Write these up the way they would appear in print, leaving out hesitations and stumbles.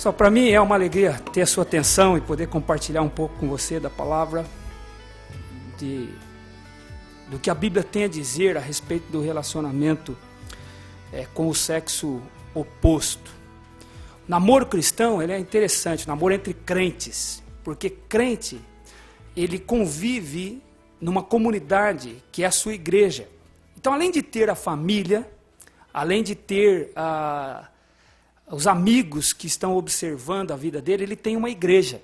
Só para mim é uma alegria ter a sua atenção e poder compartilhar um pouco com você da palavra, do que a Bíblia tem a dizer a respeito do relacionamento com o sexo oposto. O namoro cristão, ele é interessante, o namoro entre crentes, porque crente, ele convive numa comunidade que é a sua igreja. Então, além de ter a família, além de ter os amigos que estão observando a vida dele, ele tem uma igreja.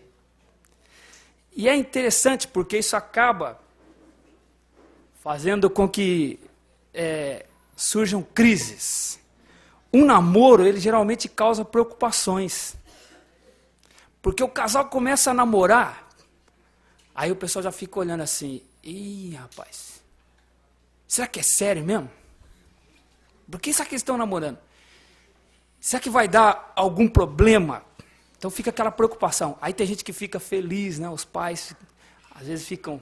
E é interessante porque isso acaba fazendo com que surjam crises. Um namoro, ele geralmente causa preocupações. Porque o casal começa a namorar, aí o pessoal já fica olhando assim, ih, rapaz, será que é sério mesmo? Por que será que eles estão namorando? Será que vai dar algum problema? Então fica aquela preocupação. Aí tem gente que fica feliz, né? Os pais às vezes ficam,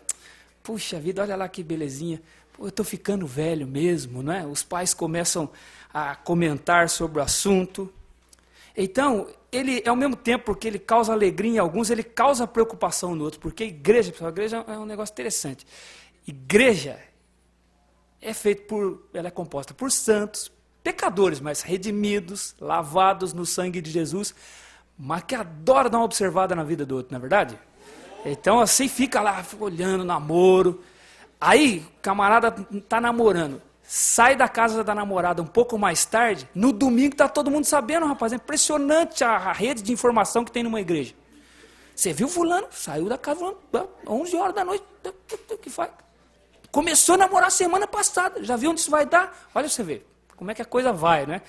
puxa vida, olha lá que belezinha. Pô, eu estou ficando velho mesmo, não é? Os pais começam a comentar sobre o assunto. Então, ele, ao mesmo tempo que ele causa alegria em alguns, ele causa preocupação no outro. Porque a igreja, pessoal, a igreja é um negócio interessante. Igreja ela é composta por santos, pecadores, mas redimidos, lavados no sangue de Jesus, mas que adora dar uma observada na vida do outro, não é verdade? Então assim fica lá olhando namoro. Aí o camarada está namorando, sai da casa da namorada um pouco mais tarde, no domingo está todo mundo sabendo, rapaz, é impressionante a rede de informação que tem numa igreja. Você viu fulano, saiu da casa 11 horas da noite, o que faz? Começou a namorar semana passada, já viu onde isso vai dar? Olha você ver. Como é que a coisa vai, né?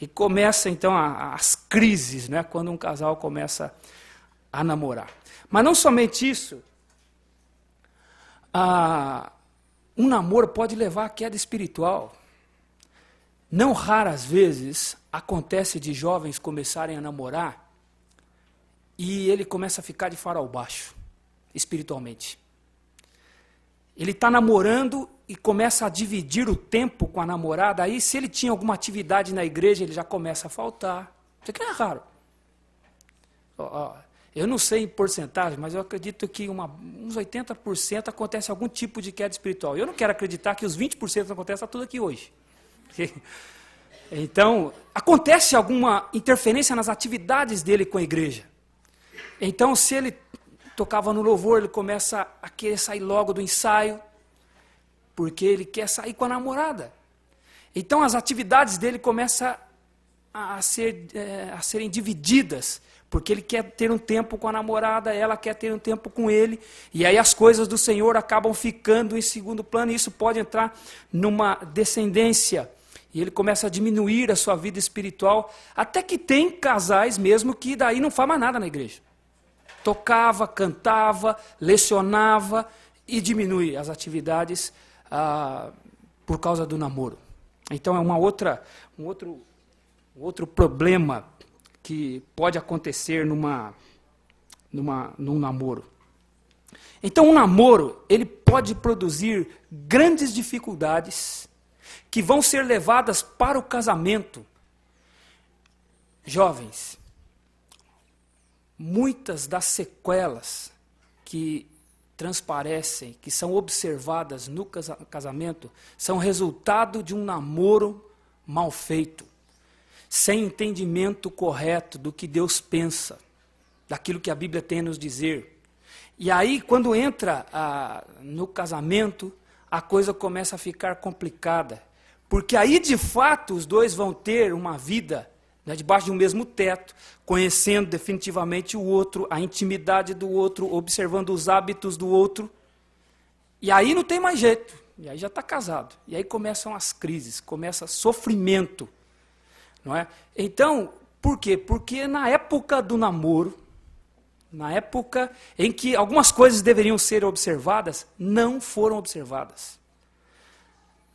E começa, então, as crises, né? Quando um casal começa a namorar. Mas não somente isso. Um namoro pode levar à queda espiritual. Não raras vezes acontece de jovens começarem a namorar e ele começa a ficar de farol baixo, espiritualmente. Ele está namorando e começa a dividir o tempo com a namorada, aí se ele tinha alguma atividade na igreja, ele já começa a faltar. Isso aqui não é raro. Eu não sei em porcentagem, mas eu acredito que uns 80% acontece algum tipo de queda espiritual. Eu não quero acreditar que os 20% acontece tudo aqui hoje. Então, acontece alguma interferência nas atividades dele com a igreja. Então, se ele tocava no louvor, ele começa a querer sair logo do ensaio, porque ele quer sair com a namorada. Então as atividades dele começam a serem divididas, porque ele quer ter um tempo com a namorada, ela quer ter um tempo com ele, e aí as coisas do Senhor acabam ficando em segundo plano, e isso pode entrar numa descendência, e ele começa a diminuir a sua vida espiritual, até que tem casais mesmo que daí não faz mais nada na igreja. Tocava, cantava, lecionava e diminui as atividades por causa do namoro. Então é um outro problema que pode acontecer num namoro. Então um namoro, ele pode produzir grandes dificuldades que vão ser levadas para o casamento. Jovens, muitas das sequelas que transparecem, que são observadas no casamento, são resultado de um namoro mal feito, sem entendimento correto do que Deus pensa, daquilo que a Bíblia tem a nos dizer. E aí, quando entra no casamento, a coisa começa a ficar complicada, porque aí, de fato, os dois vão ter uma vida debaixo de um mesmo teto, conhecendo definitivamente o outro, a intimidade do outro, observando os hábitos do outro. E aí não tem mais jeito. E aí já está casado. E aí começam as crises, começa sofrimento. Não é? Então, por quê? Porque na época do namoro, na época em que algumas coisas deveriam ser observadas, não foram observadas.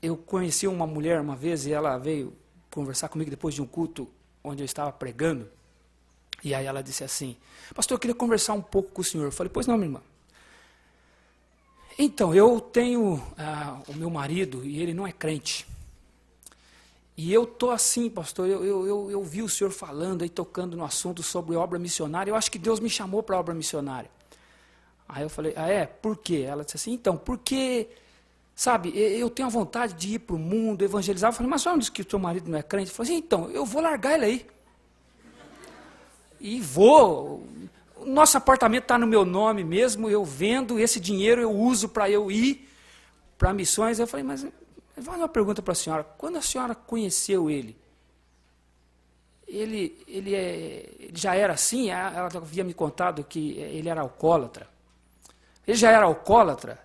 Eu conheci uma mulher uma vez e ela veio conversar comigo depois de um culto onde eu estava pregando, e aí ela disse assim, pastor, eu queria conversar um pouco com o senhor. Eu falei, pois não, minha irmã. Então, eu tenho o meu marido, e ele não é crente. E eu estou assim, pastor, eu vi o senhor falando aí, tocando no assunto sobre obra missionária, eu acho que Deus me chamou para a obra missionária. Aí eu falei, por quê? Ela disse assim, então, porque, sabe, eu tenho a vontade de ir para o mundo, evangelizar. Eu falei, mas só não disse que o seu marido não é crente? Eu falei assim, então, eu vou largar ele aí. E vou, o nosso apartamento está no meu nome mesmo, eu vendo, esse dinheiro eu uso para eu ir para missões. Eu falei, mas vou fazer uma pergunta para a senhora, quando a senhora conheceu ele já era assim? Ela havia me contado que ele era alcoólatra. Ele já era alcoólatra?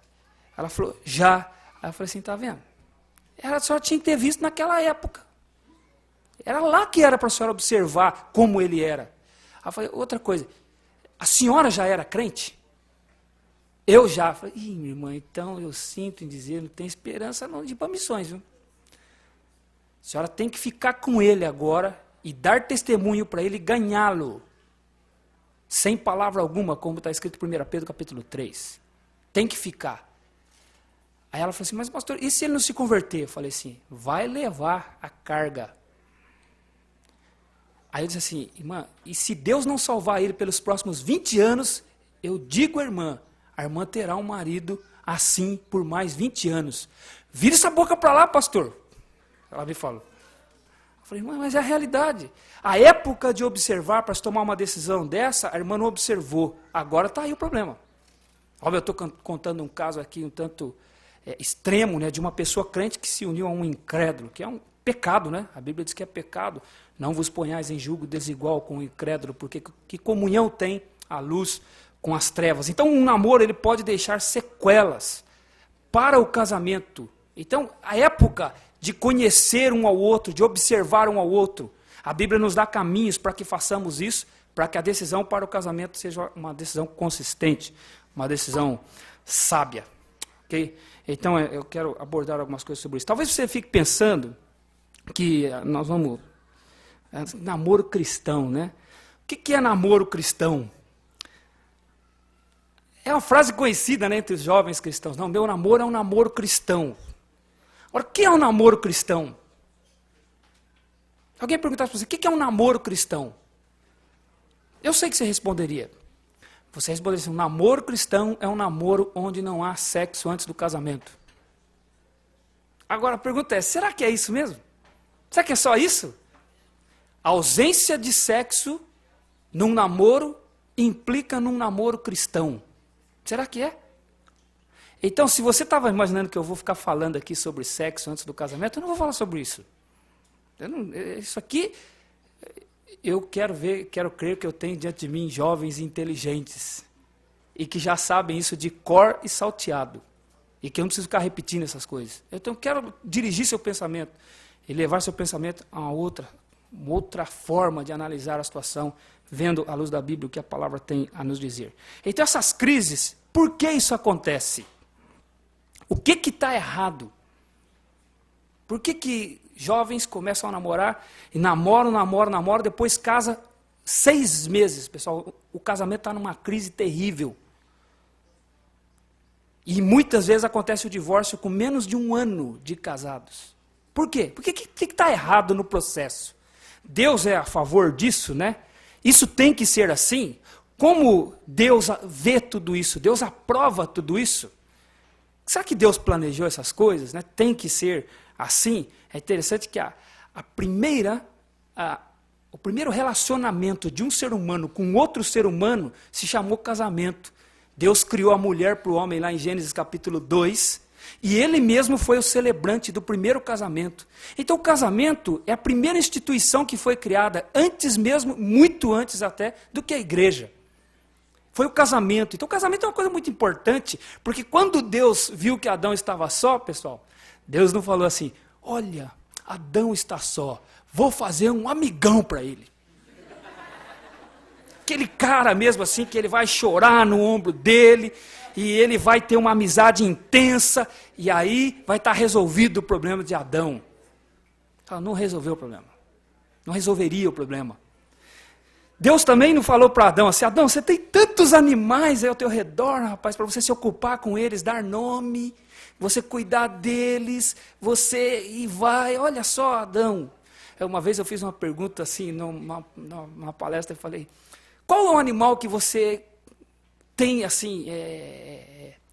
Ela falou, já. Aí eu falei assim, tá vendo? Ela só tinha que ter visto naquela época. Era lá que era para a senhora observar como ele era. Aí eu falei, outra coisa, a senhora já era crente? Eu já. Eu falei, minha irmã, então eu sinto em dizer, não tem esperança não de ir para missões, viu? A senhora tem que ficar com ele agora e dar testemunho para ele e ganhá-lo. Sem palavra alguma, como está escrito em 1 Pedro capítulo 3. Tem que ficar. Aí ela falou assim, mas pastor, e se ele não se converter? Eu falei assim, vai levar a carga. Aí eu disse assim, irmã, e se Deus não salvar ele pelos próximos 20 anos, eu digo à irmã, a irmã terá um marido assim por mais 20 anos. Vira essa boca para lá, pastor. Ela me falou. Eu falei, irmã, mas é a realidade. A época de observar para se tomar uma decisão dessa, a irmã não observou. Agora está aí o problema. Óbvio, eu estou contando um caso aqui um tanto extremo, né, de uma pessoa crente que se uniu a um incrédulo, que é um pecado, né? A Bíblia diz que é pecado. Não vos ponhais em julgo desigual com o incrédulo, porque que comunhão tem a luz com as trevas? Então, um namoro ele pode deixar sequelas para o casamento. Então, a época de conhecer um ao outro, de observar um ao outro, a Bíblia nos dá caminhos para que façamos isso, para que a decisão para o casamento seja uma decisão consistente, uma decisão sábia. Okay? Então, eu quero abordar algumas coisas sobre isso. Talvez você fique pensando que nós vamos... namoro cristão, né? O que é namoro cristão? É uma frase conhecida, né, entre os jovens cristãos. Não, meu namoro é um namoro cristão. Agora, o que é um namoro cristão? Alguém perguntasse para você, o que é um namoro cristão? Eu sei que você responderia. Você responderia assim, um namoro cristão é um namoro onde não há sexo antes do casamento. Agora, a pergunta é, será que é isso mesmo? Será que é só isso? A ausência de sexo num namoro implica num namoro cristão. Será que é? Então, se você estava imaginando que eu vou ficar falando aqui sobre sexo antes do casamento, eu não vou falar sobre isso. Isso aqui, eu quero crer que eu tenho diante de mim jovens inteligentes e que já sabem isso de cor e salteado. E que eu não preciso ficar repetindo essas coisas. Então, eu quero dirigir seu pensamento e levar seu pensamento a uma outra forma de analisar a situação, vendo à luz da Bíblia o que a palavra tem a nos dizer. Então, essas crises, por que isso acontece? O que está errado? Por que jovens começam a namorar, e namoram, depois casa 6 meses, pessoal, o casamento está numa crise terrível. E muitas vezes acontece o divórcio com menos de 1 ano de casados. Por quê? Porque o que está errado no processo? Deus é a favor disso, né? Isso tem que ser assim? Como Deus vê tudo isso? Deus aprova tudo isso? Será que Deus planejou essas coisas, né? Tem que ser assim? É interessante que o primeiro relacionamento de um ser humano com outro ser humano se chamou casamento. Deus criou a mulher para o homem lá em Gênesis capítulo 2, e ele mesmo foi o celebrante do primeiro casamento. Então o casamento é a primeira instituição que foi criada, antes mesmo, muito antes até, do que a igreja. Foi o casamento. Então o casamento é uma coisa muito importante, porque quando Deus viu que Adão estava só, pessoal, Deus não falou assim, olha, Adão está só, vou fazer um amigão para ele. Aquele cara mesmo assim, que ele vai chorar no ombro dele, e ele vai ter uma amizade intensa, e aí vai estar resolvido o problema de Adão. Não resolveu o problema. Não resolveria o problema. Deus também não falou para Adão assim, Adão, você tem tantos animais aí ao teu redor, rapaz, para você se ocupar com eles, dar nome, você cuidar deles, e vai, olha só, Adão. Uma vez eu fiz uma pergunta assim, numa palestra, eu falei, qual é o animal que você tem assim,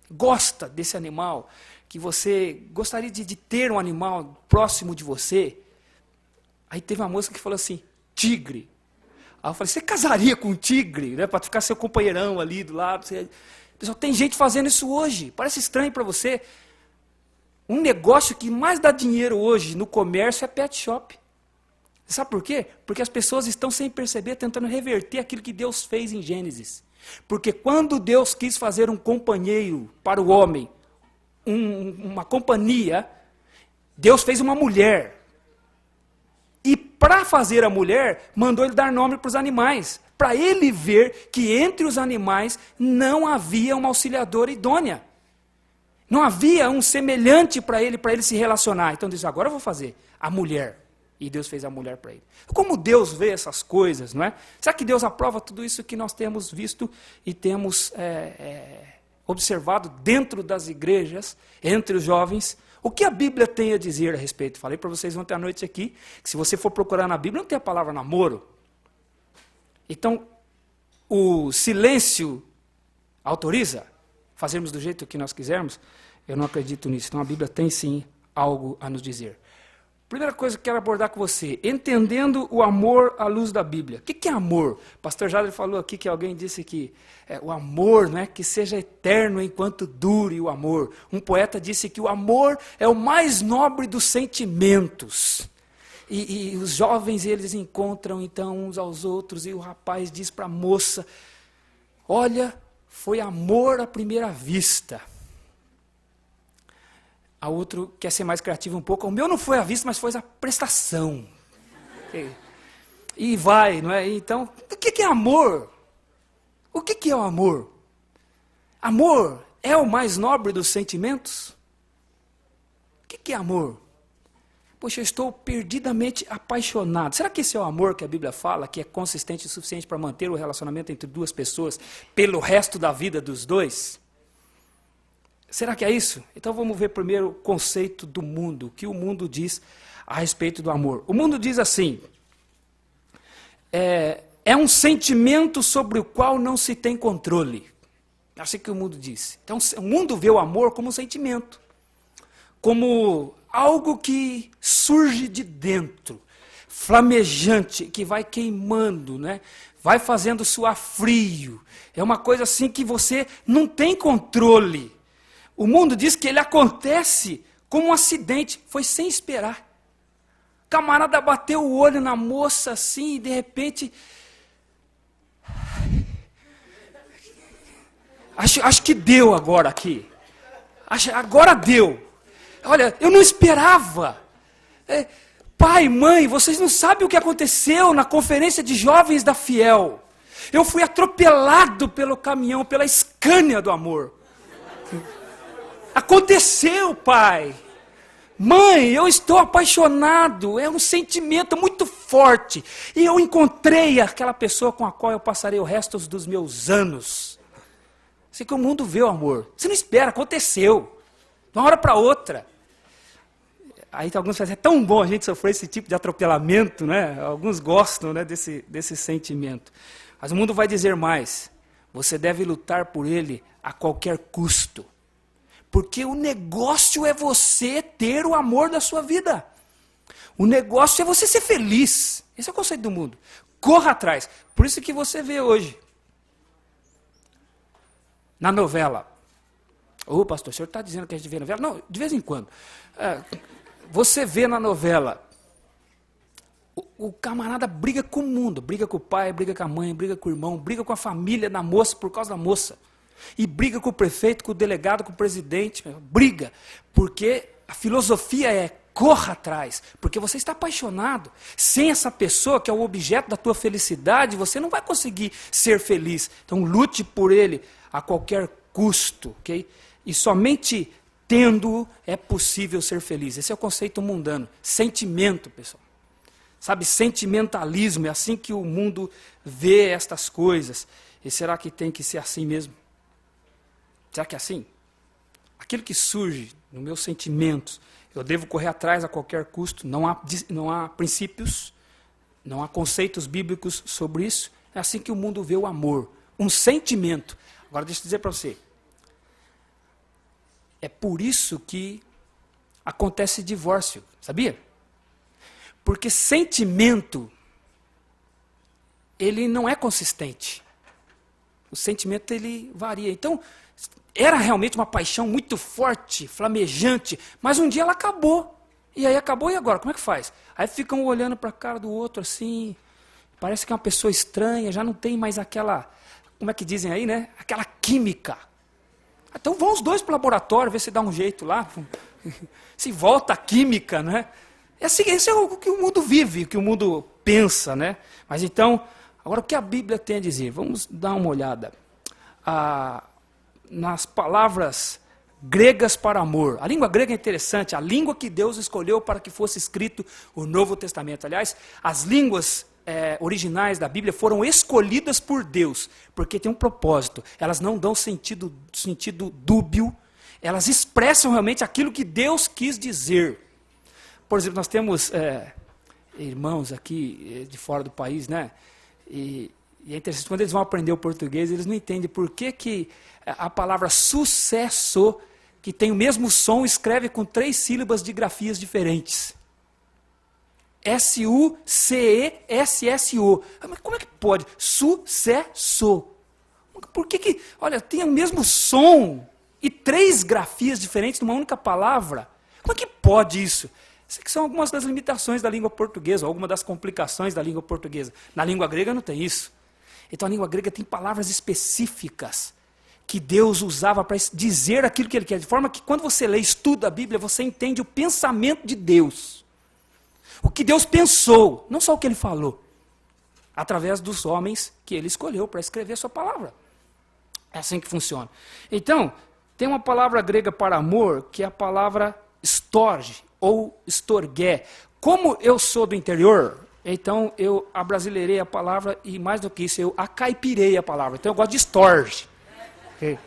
gosta desse animal, que você gostaria de ter um animal próximo de você? Aí teve uma moça que falou assim, tigre. Aí eu falei, você casaria com um tigre, né, para ficar seu companheirão ali do lado? Pessoal, tem gente fazendo isso hoje, parece estranho para você. Um negócio que mais dá dinheiro hoje no comércio é pet shop. Sabe por quê? Porque as pessoas estão, sem perceber, tentando reverter aquilo que Deus fez em Gênesis. Porque quando Deus quis fazer um companheiro para o homem, uma companhia, Deus fez uma mulher. E para fazer a mulher, mandou ele dar nome para os animais, para ele ver que entre os animais não havia uma auxiliadora idônea. Não havia um semelhante para ele se relacionar. Então Deus disse, agora eu vou fazer a mulher. E Deus fez a mulher para ele. Como Deus vê essas coisas, não é? Será que Deus aprova tudo isso que nós temos visto e temos observado dentro das igrejas, entre os jovens? O que a Bíblia tem a dizer a respeito? Falei para vocês ontem à noite aqui, que se você for procurar na Bíblia, não tem a palavra namoro. Então, o silêncio autoriza fazermos do jeito que nós quisermos? Eu não acredito nisso. Então, a Bíblia tem sim algo a nos dizer. Primeira coisa que eu quero abordar com você, entendendo o amor à luz da Bíblia. O que é amor? O pastor Jader falou aqui que alguém disse que o amor, não é, que seja eterno enquanto dure o amor. Um poeta disse que o amor é o mais nobre dos sentimentos. E os jovens, eles encontram então uns aos outros, e o rapaz diz para a moça, olha, foi amor à primeira vista. A outro quer ser mais criativo um pouco. O meu não foi à vista, mas foi a prestação. E vai, não é? Então, o que é amor? O que é o amor? Amor é o mais nobre dos sentimentos? O que é amor? Poxa, eu estou perdidamente apaixonado. Será que esse é o amor que a Bíblia fala, que é consistente o suficiente para manter o relacionamento entre duas pessoas pelo resto da vida dos dois? Será que é isso? Então vamos ver primeiro o conceito do mundo, o que o mundo diz a respeito do amor. O mundo diz assim, é um sentimento sobre o qual não se tem controle. É assim que o mundo diz. Então o mundo vê o amor como um sentimento, como algo que surge de dentro, flamejante, que vai queimando, né? Vai fazendo suar frio. É uma coisa assim que você não tem controle. O mundo diz que ele acontece como um acidente, foi sem esperar. O camarada bateu o olho na moça assim e de repente... Acho que deu agora aqui. Agora deu. Olha, eu não esperava. Pai, mãe, vocês não sabem o que aconteceu na conferência de jovens da Fiel. Eu fui atropelado pelo caminhão, pela Scania do amor. Aconteceu, pai. Mãe, eu estou apaixonado. É um sentimento muito forte. E eu encontrei aquela pessoa com a qual eu passarei o resto dos meus anos. Assim que o mundo vê o amor. Você não espera, aconteceu. De uma hora para outra. Aí alguns falam, é tão bom a gente sofrer esse tipo de atropelamento, né? Alguns gostam, né, desse sentimento. Mas o mundo vai dizer mais. Você deve lutar por ele a qualquer custo. Porque o negócio é você ter o amor da sua vida. O negócio é você ser feliz. Esse é o conceito do mundo. Corra atrás. Por isso que você vê hoje, na novela. Ô, pastor, o senhor está dizendo que a gente vê novela? Não, de vez em quando. Você vê na novela, o camarada briga com o mundo. Briga com o pai, briga com a mãe, briga com o irmão, briga com a família da moça por causa da moça. E briga com o prefeito, com o delegado, com o presidente. Briga, porque a filosofia é corra atrás. Porque você está apaixonado. Sem essa pessoa que é o objeto da tua felicidade, você não vai conseguir ser feliz. Então lute por ele a qualquer custo. Okay? E somente tendo-o é possível ser feliz. Esse é o conceito mundano. Sentimento, pessoal. sabe, sentimentalismo, é assim que o mundo vê estas coisas. E será que tem que ser assim mesmo? Será que é assim? Aquilo que surge nos meus sentimentos, eu devo correr atrás a qualquer custo, não há princípios, não há conceitos bíblicos sobre isso. É assim que o mundo vê o amor, um sentimento. Agora deixa eu dizer para você, é por isso que acontece divórcio, sabia? Porque sentimento, ele não é consistente. O sentimento, ele varia. Então, era realmente uma paixão muito forte, flamejante, mas um dia ela acabou. E aí acabou, e agora? Como é que faz? Aí ficam olhando para a cara do outro assim, parece que é uma pessoa estranha, já não tem mais aquela, como é que dizem aí, né? Aquela química. Então vão os dois para o laboratório, ver se dá um jeito lá, se volta a química, né? Esse é o que o mundo vive, o que o mundo pensa, né? Mas então, agora o que a Bíblia tem a dizer? Vamos dar uma olhada nas palavras gregas para amor. A língua grega é interessante, a língua que Deus escolheu para que fosse escrito o Novo Testamento. Aliás, as línguas originais da Bíblia foram escolhidas por Deus, porque tem um propósito. Elas não dão sentido dúbio, elas expressam realmente aquilo que Deus quis dizer. Por exemplo, nós temos irmãos aqui de fora do país, né? E é interessante, quando eles vão aprender o português, eles não entendem por que a palavra sucesso, que tem o mesmo som, escreve com 3 sílabas de grafias diferentes. S-U-C-E-S-S-O. Mas como é que pode? Sucesso. Por que, olha, tem o mesmo som e 3 grafias diferentes numa única palavra? Como é que pode isso? Isso aqui são algumas das limitações da língua portuguesa, algumas das complicações da língua portuguesa. Na língua grega não tem isso. Então a língua grega tem palavras específicas que Deus usava para dizer aquilo que Ele quer. De forma que quando você lê e estuda a Bíblia, você entende o pensamento de Deus. O que Deus pensou, não só o que Ele falou. Através dos homens que Ele escolheu para escrever a sua palavra. É assim que funciona. Então, tem uma palavra grega para amor, que é a palavra storge, ou storgé. Como eu sou do interior, então eu abrasileirei a palavra e mais do que isso, eu acaipirei a palavra. Então eu gosto de storge. Okay.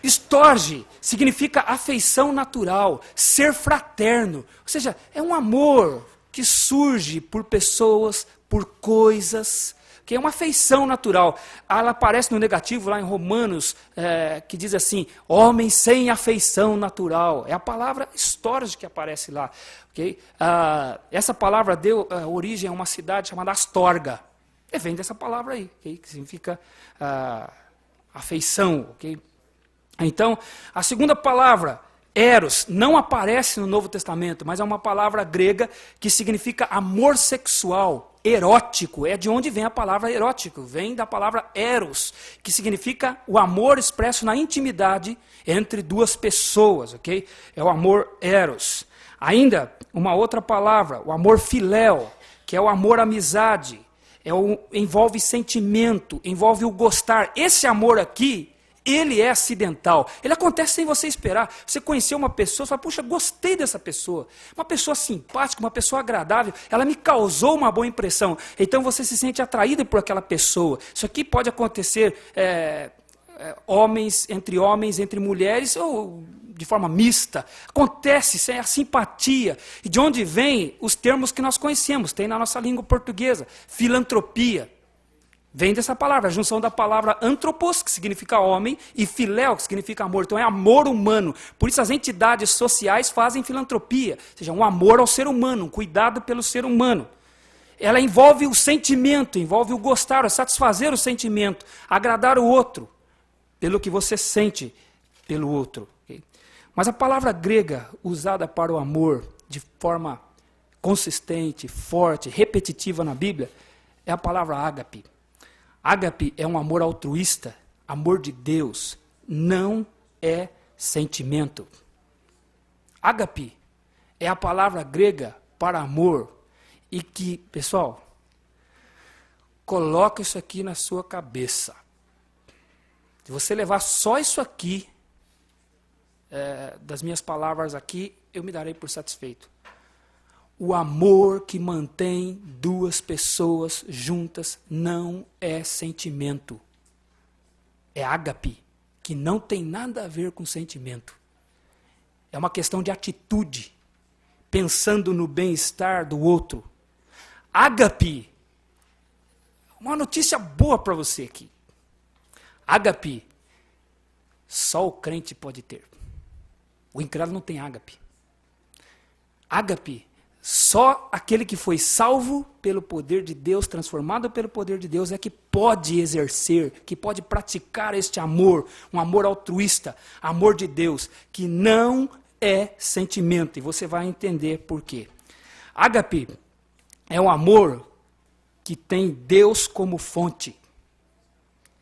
Storge significa afeição natural, ser fraterno. Ou seja, é um amor que surge por pessoas, por coisas, que é uma afeição natural. Ela aparece no negativo lá em Romanos, que diz assim, homens sem afeição natural. É a palavra storge que aparece lá. Okay? Essa palavra deu origem a uma cidade chamada Astorga. E vem dessa palavra aí, okay? Que significa afeição. Okay? Então, a segunda palavra, eros, não aparece no Novo Testamento, mas é uma palavra grega que significa amor sexual, erótico. É de onde vem a palavra erótico, vem da palavra eros, que significa o amor expresso na intimidade entre 2 pessoas, ok? É o amor eros. Ainda, uma outra palavra, o amor filéu, que é o amor amizade, envolve sentimento, envolve o gostar. Esse amor aqui, ele é acidental. Ele acontece sem você esperar. Você conheceu uma pessoa, você fala, puxa, gostei dessa pessoa. Uma pessoa simpática, uma pessoa agradável, ela me causou uma boa impressão. Então você se sente atraído por aquela pessoa. Isso aqui pode acontecer homens, entre mulheres, ou de forma mista. Acontece, é a simpatia. E de onde vem os termos que nós conhecemos? Tem na nossa língua portuguesa. Filantropia. Vem dessa palavra, a junção da palavra antropos, que significa homem, e filéu, que significa amor. Então é amor humano. Por isso as entidades sociais fazem filantropia. Ou seja, um amor ao ser humano, um cuidado pelo ser humano. Ela envolve o sentimento, envolve o gostar, o satisfazer o sentimento, agradar o outro, pelo que você sente pelo outro. Okay? Mas a palavra grega usada para o amor, de forma consistente, forte, repetitiva na Bíblia, é a palavra ágape. Ágape é um amor altruísta, amor de Deus, não é sentimento. Ágape é a palavra grega para amor e que, pessoal, coloca isso aqui na sua cabeça. Se você levar só isso aqui, das minhas palavras aqui, eu me darei por satisfeito. o amor que mantém duas pessoas juntas não é sentimento. É ágape, que não tem nada a ver com sentimento. É uma questão de atitude, pensando no bem-estar do outro. Ágape, uma notícia boa para você aqui. Ágape, só o crente pode ter. O incrédulo não tem ágape. Ágape, só aquele que foi salvo pelo poder de Deus, transformado pelo poder de Deus, é que pode exercer, que pode praticar este amor, um amor altruísta, amor de Deus, que não é sentimento. E você vai entender por quê. Ágape é um amor que tem Deus como fonte.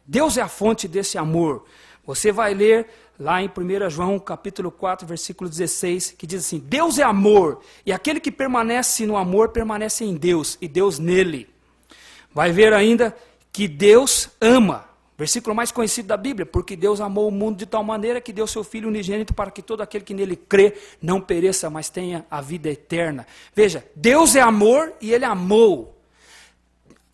Deus é a fonte desse amor. Você vai ler lá em 1 João capítulo 4, versículo 16, que diz assim: Deus é amor, e aquele que permanece no amor permanece em Deus, e Deus nele. Vai ver ainda que Deus ama, versículo mais conhecido da Bíblia, porque Deus amou o mundo de tal maneira que deu seu Filho unigênito para que todo aquele que nele crê não pereça, mas tenha a vida eterna. Veja, Deus é amor e ele amou.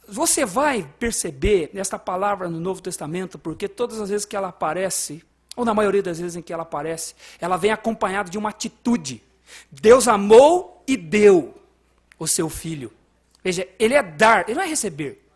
Você vai perceber esta palavra no Novo Testamento, porque todas as vezes que ela aparece, ou na maioria das vezes em que ela aparece, ela vem acompanhada de uma atitude. Deus amou e deu o seu Filho. Veja, ele é dar, ele não é receber.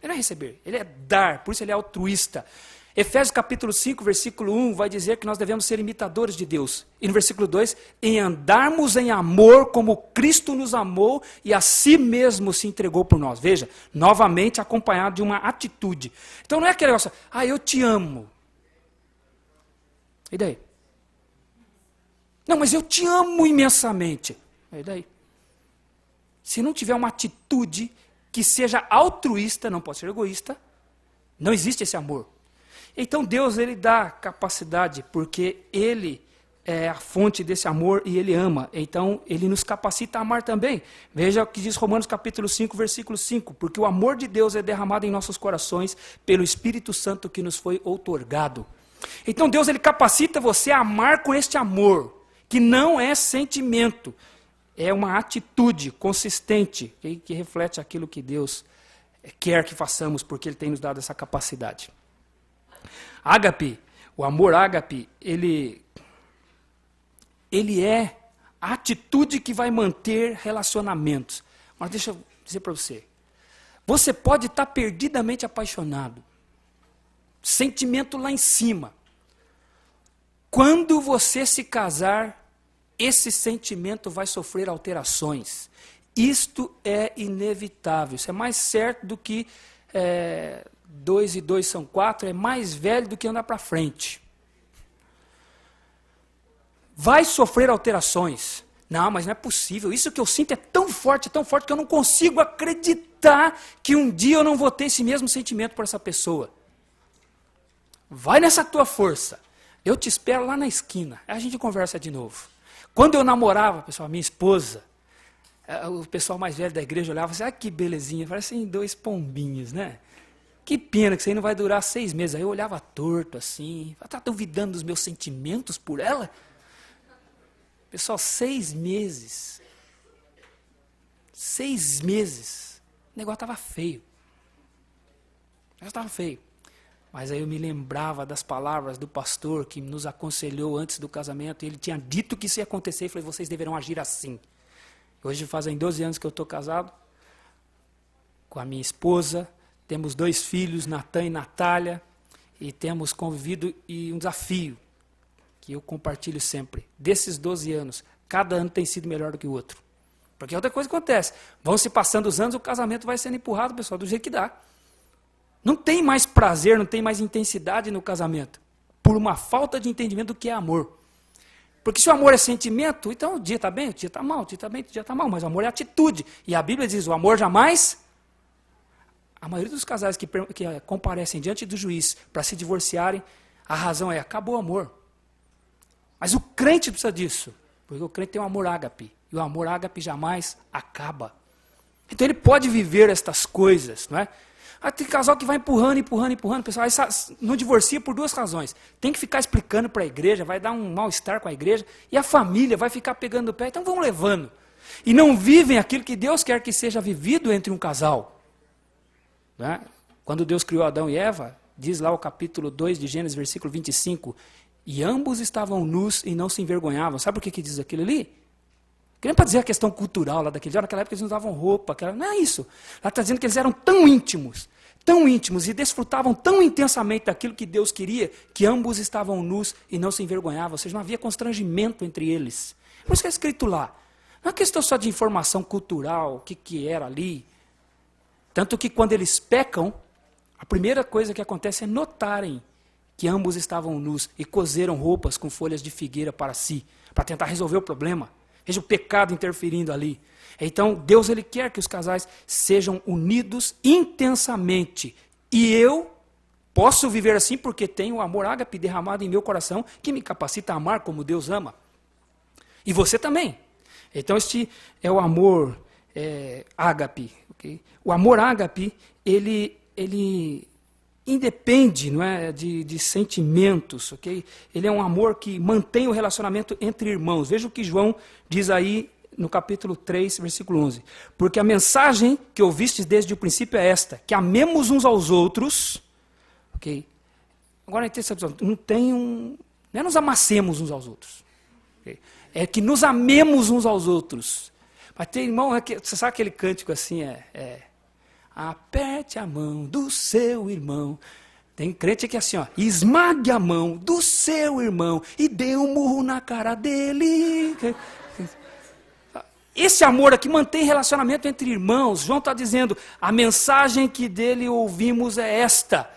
Ele não é receber, ele é dar, por isso ele é altruísta. Efésios capítulo 5, versículo 1, vai dizer que nós devemos ser imitadores de Deus. E no versículo 2, em andarmos em amor como Cristo nos amou e a si mesmo se entregou por nós. Veja, novamente acompanhado de uma atitude. Então não é aquele negócio, eu te amo. E daí? Não, mas eu te amo imensamente. E daí? Se não tiver uma atitude que seja altruísta, não pode ser egoísta, não existe esse amor. Então Deus, ele dá capacidade, porque ele é a fonte desse amor e ele ama. Então ele nos capacita a amar também. Veja o que diz Romanos capítulo 5, versículo 5. Porque o amor de Deus é derramado em nossos corações pelo Espírito Santo que nos foi outorgado. Então Deus, ele capacita você a amar com este amor, que não é sentimento. É uma atitude consistente, que reflete aquilo que Deus quer que façamos, porque ele tem nos dado essa capacidade. Ágape, o amor ágape, ele é a atitude que vai manter relacionamentos. Mas deixa eu dizer para você, você pode estar perdidamente apaixonado, sentimento lá em cima. Quando você se casar, esse sentimento vai sofrer alterações. Isto é inevitável, isso é mais certo do que 2 e 2 são 4, é mais velho do que andar para frente. Vai sofrer alterações. Não, mas não é possível. Isso que eu sinto é tão forte que eu não consigo acreditar que um dia eu não vou ter esse mesmo sentimento por essa pessoa. Vai nessa tua força. Eu te espero lá na esquina. Aí a gente conversa de novo. Quando eu namorava, pessoal, minha esposa, o pessoal mais velho da igreja olhava assim, que belezinha, parecem 2 pombinhos, né? Que pena que isso aí não vai durar 6 meses. Aí eu olhava torto assim, está duvidando dos meus sentimentos por ela? Pessoal, 6 meses. 6 meses. O negócio estava feio. O negócio estava feio. Mas aí eu me lembrava das palavras do pastor que nos aconselhou antes do casamento. E ele tinha dito que isso ia acontecer. E falei, vocês deverão agir assim. Hoje fazem 12 anos que eu estou casado com a minha esposa. Temos 2 filhos, Natan e Natália, e temos convivido e um desafio, que eu compartilho sempre. Desses 12 anos, cada ano tem sido melhor do que o outro. Porque outra coisa acontece, vão se passando os anos, o casamento vai sendo empurrado, pessoal, do jeito que dá. Não tem mais prazer, não tem mais intensidade no casamento, por uma falta de entendimento do que é amor. Porque se o amor é sentimento, então o dia está bem, o dia está mal, o dia está bem, o dia está mal, mas o amor é atitude. E a Bíblia diz, o amor jamais... A maioria dos casais que comparecem diante do juiz para se divorciarem, a razão é, acabou o amor. Mas o crente precisa disso, porque o crente tem um amor ágape, e o amor ágape jamais acaba. Então ele pode viver estas coisas, não é? Tem casal que vai empurrando, pessoal, aí não divorcia por 2 razões. Tem que ficar explicando para a igreja, vai dar um mal-estar com a igreja, e a família vai ficar pegando o pé, então vão levando. E não vivem aquilo que Deus quer que seja vivido entre um casal. Né? Quando Deus criou Adão e Eva, diz lá o capítulo 2 de Gênesis, versículo 25, e ambos estavam nus e não se envergonhavam. Sabe por que diz aquilo ali? Querendo para dizer a questão cultural lá daquele dia, naquela época eles não usavam roupa, não é isso. Ela está dizendo que eles eram tão íntimos e desfrutavam tão intensamente daquilo que Deus queria, que ambos estavam nus e não se envergonhavam, ou seja, não havia constrangimento entre eles. Por isso que é escrito lá. Não é questão só de informação cultural, o que era ali. Tanto que quando eles pecam, a primeira coisa que acontece é notarem que ambos estavam nus e coseram roupas com folhas de figueira para si, para tentar resolver o problema. Veja o pecado interferindo ali. Então, Deus ele quer que os casais sejam unidos intensamente. E eu posso viver assim porque tenho o amor ágape derramado em meu coração que me capacita a amar como Deus ama. E você também. Então, este é o amor ágape. Okay? O amor ágape, ele independe, não é, de sentimentos. Okay? Ele é um amor que mantém o relacionamento entre irmãos. Veja o que João diz aí no capítulo 3, versículo 11. Porque a mensagem que ouvistes desde o princípio é esta, que amemos uns aos outros. Okay? Agora, não é nos amassemos uns aos outros. Okay? É que nos amemos uns aos outros. Mas tem irmão, você sabe aquele cântico assim, aperte a mão do seu irmão. Tem crente que é assim, esmague a mão do seu irmão e dê um murro na cara dele. Esse amor aqui mantém relacionamento entre irmãos. João está dizendo, a mensagem que dele ouvimos é esta,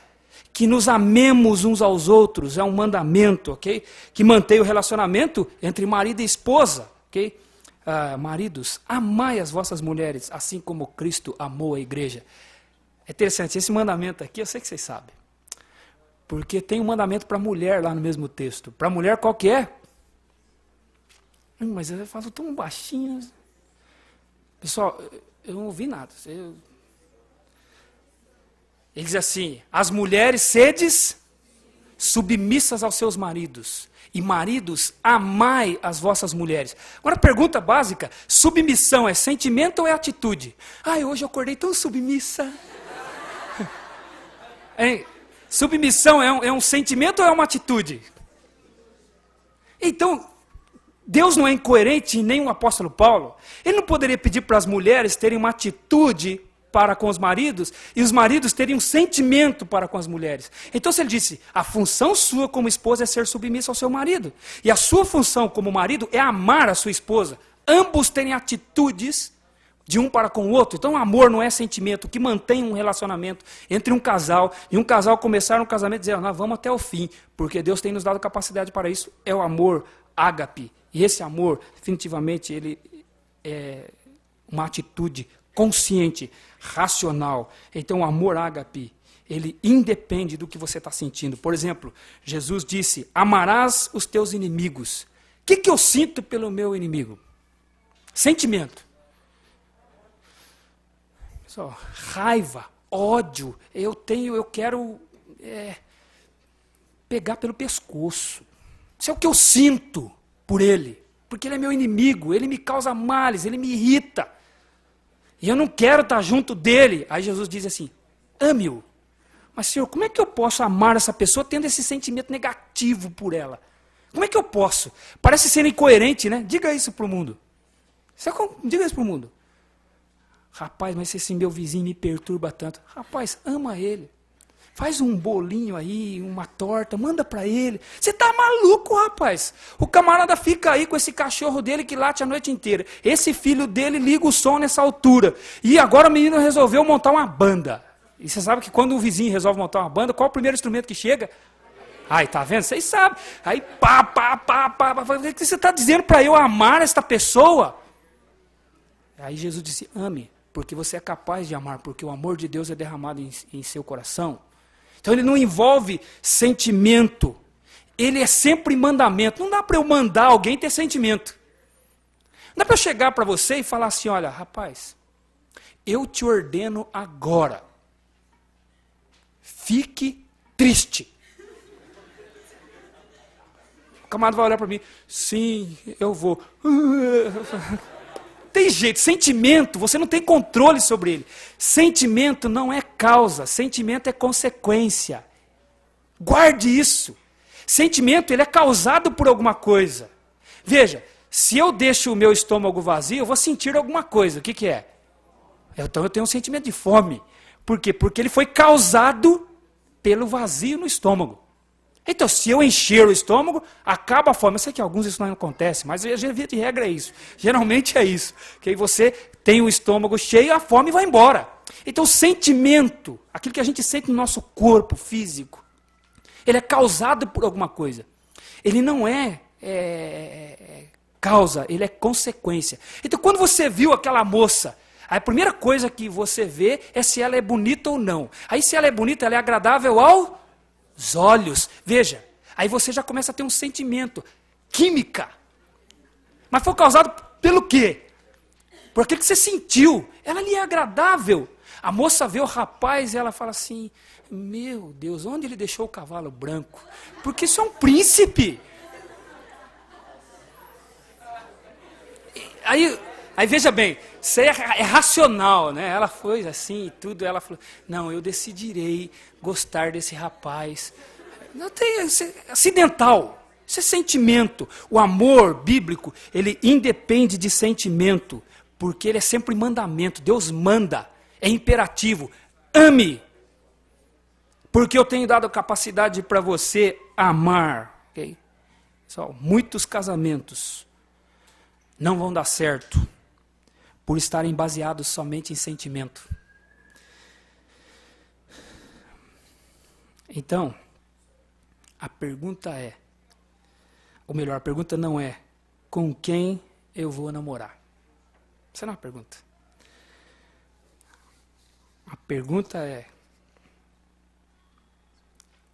que nos amemos uns aos outros, é um mandamento, ok? Que mantém o relacionamento entre marido e esposa, ok? Maridos, amai as vossas mulheres, assim como Cristo amou a igreja. É interessante, esse mandamento aqui, eu sei que vocês sabem. Porque tem um mandamento para a mulher lá no mesmo texto. Para a mulher qual que é? Mas eu falo tão baixinho. Pessoal, eu não ouvi nada. Ele diz assim, as mulheres sedes submissas aos seus maridos. E maridos, amai as vossas mulheres. Agora, pergunta básica, submissão é sentimento ou é atitude? Hoje eu acordei tão submissa. Submissão é um sentimento ou é uma atitude? Então, Deus não é incoerente, nem o apóstolo Paulo. Ele não poderia pedir para as mulheres terem uma atitude para com os maridos, e os maridos terem um sentimento para com as mulheres. Então, se ele disse, a função sua como esposa é ser submissa ao seu marido, e a sua função como marido é amar a sua esposa, ambos terem atitudes de um para com o outro. Então, o amor não é sentimento, o que mantém um relacionamento entre um casal, e um casal começar um casamento e dizer, nós vamos até o fim, porque Deus tem nos dado capacidade para isso, é o amor ágape. E esse amor, definitivamente, ele é uma atitude consciente, racional. Então, o amor ágape, ele independe do que você está sentindo. Por exemplo, Jesus disse, amarás os teus inimigos. O que eu sinto pelo meu inimigo? Sentimento. Pessoal, raiva, ódio, eu quero pegar pelo pescoço. Isso é o que eu sinto por ele. Porque ele é meu inimigo, ele me causa males, ele me irrita. E eu não quero estar junto dele. Aí Jesus diz assim, ame-o. Mas, Senhor, como é que eu posso amar essa pessoa tendo esse sentimento negativo por ela? Como é que eu posso? Parece ser incoerente, né? Diga isso para o mundo. Diga isso para o mundo. Rapaz, mas esse meu vizinho me perturba tanto. Rapaz, ama ele. Faz um bolinho aí, uma torta, manda para ele. Você tá maluco, rapaz? O camarada fica aí com esse cachorro dele que late a noite inteira. Esse filho dele liga o som nessa altura. E agora o menino resolveu montar uma banda. E você sabe que quando um vizinho resolve montar uma banda, qual é o primeiro instrumento que chega? Aí, tá vendo? Vocês sabem. Aí, pá. O que você está dizendo para eu amar esta pessoa? Aí Jesus disse, ame, porque você é capaz de amar, porque o amor de Deus é derramado em seu coração. Então ele não envolve sentimento. Ele é sempre mandamento. Não dá para eu mandar alguém ter sentimento. Não dá para eu chegar para você e falar assim, olha, rapaz, eu te ordeno agora. Fique triste. O camarada vai olhar para mim, sim, eu vou. tem jeito. Sentimento, você não tem controle sobre ele. Sentimento não é causa, sentimento é consequência. Guarde isso. Sentimento, ele é causado por alguma coisa. Veja, se eu deixo o meu estômago vazio, eu vou sentir alguma coisa. O que que é? Então eu tenho um sentimento de fome. Por quê? Porque ele foi causado pelo vazio no estômago. Então, se eu encher o estômago, acaba a fome. Eu sei que alguns isso não acontece, mas via de regra é isso. Geralmente é isso. Que aí você tem o estômago cheio, a fome vai embora. Então, o sentimento, aquilo que a gente sente no nosso corpo físico, ele é causado por alguma coisa. Ele não é causa, ele é consequência. Então, quando você viu aquela moça, a primeira coisa que você vê é se ela é bonita ou não. Aí, se ela é bonita, ela é agradável aos olhos. Veja, aí você já começa a ter um sentimento, química. Mas foi causado pelo quê? Por aquilo que você sentiu. Ela lhe é agradável. A moça vê o rapaz e ela fala assim, meu Deus, onde ele deixou o cavalo branco? Porque isso é um príncipe. Aí veja bem, isso é racional, né? Ela foi assim e tudo, ela falou, não, eu decidirei gostar desse rapaz. Não tem, isso é acidental, isso é sentimento. O amor bíblico, ele independe de sentimento, porque ele é sempre mandamento, Deus manda, é imperativo, ame, porque eu tenho dado capacidade para você amar. Okay? Só, muitos casamentos não vão dar certo, por estarem baseados somente em sentimento. Então, a pergunta é, ou melhor, a pergunta não é, com quem eu vou namorar? Essa não é uma pergunta. A pergunta é,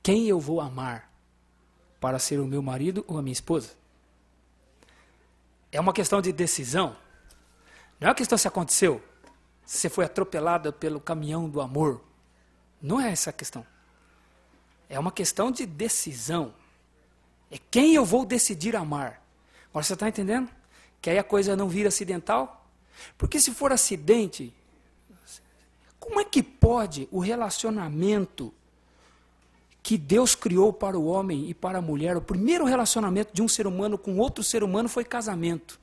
quem eu vou amar para ser o meu marido ou a minha esposa? É uma questão de decisão. Não é uma questão se aconteceu, se você foi atropelada pelo caminhão do amor. Não é essa a questão. É uma questão de decisão. É quem eu vou decidir amar. Agora você está entendendo? Que aí a coisa não vira acidental? Porque se for acidente, como é que pode o relacionamento que Deus criou para o homem e para a mulher, o primeiro relacionamento de um ser humano com outro ser humano foi casamento.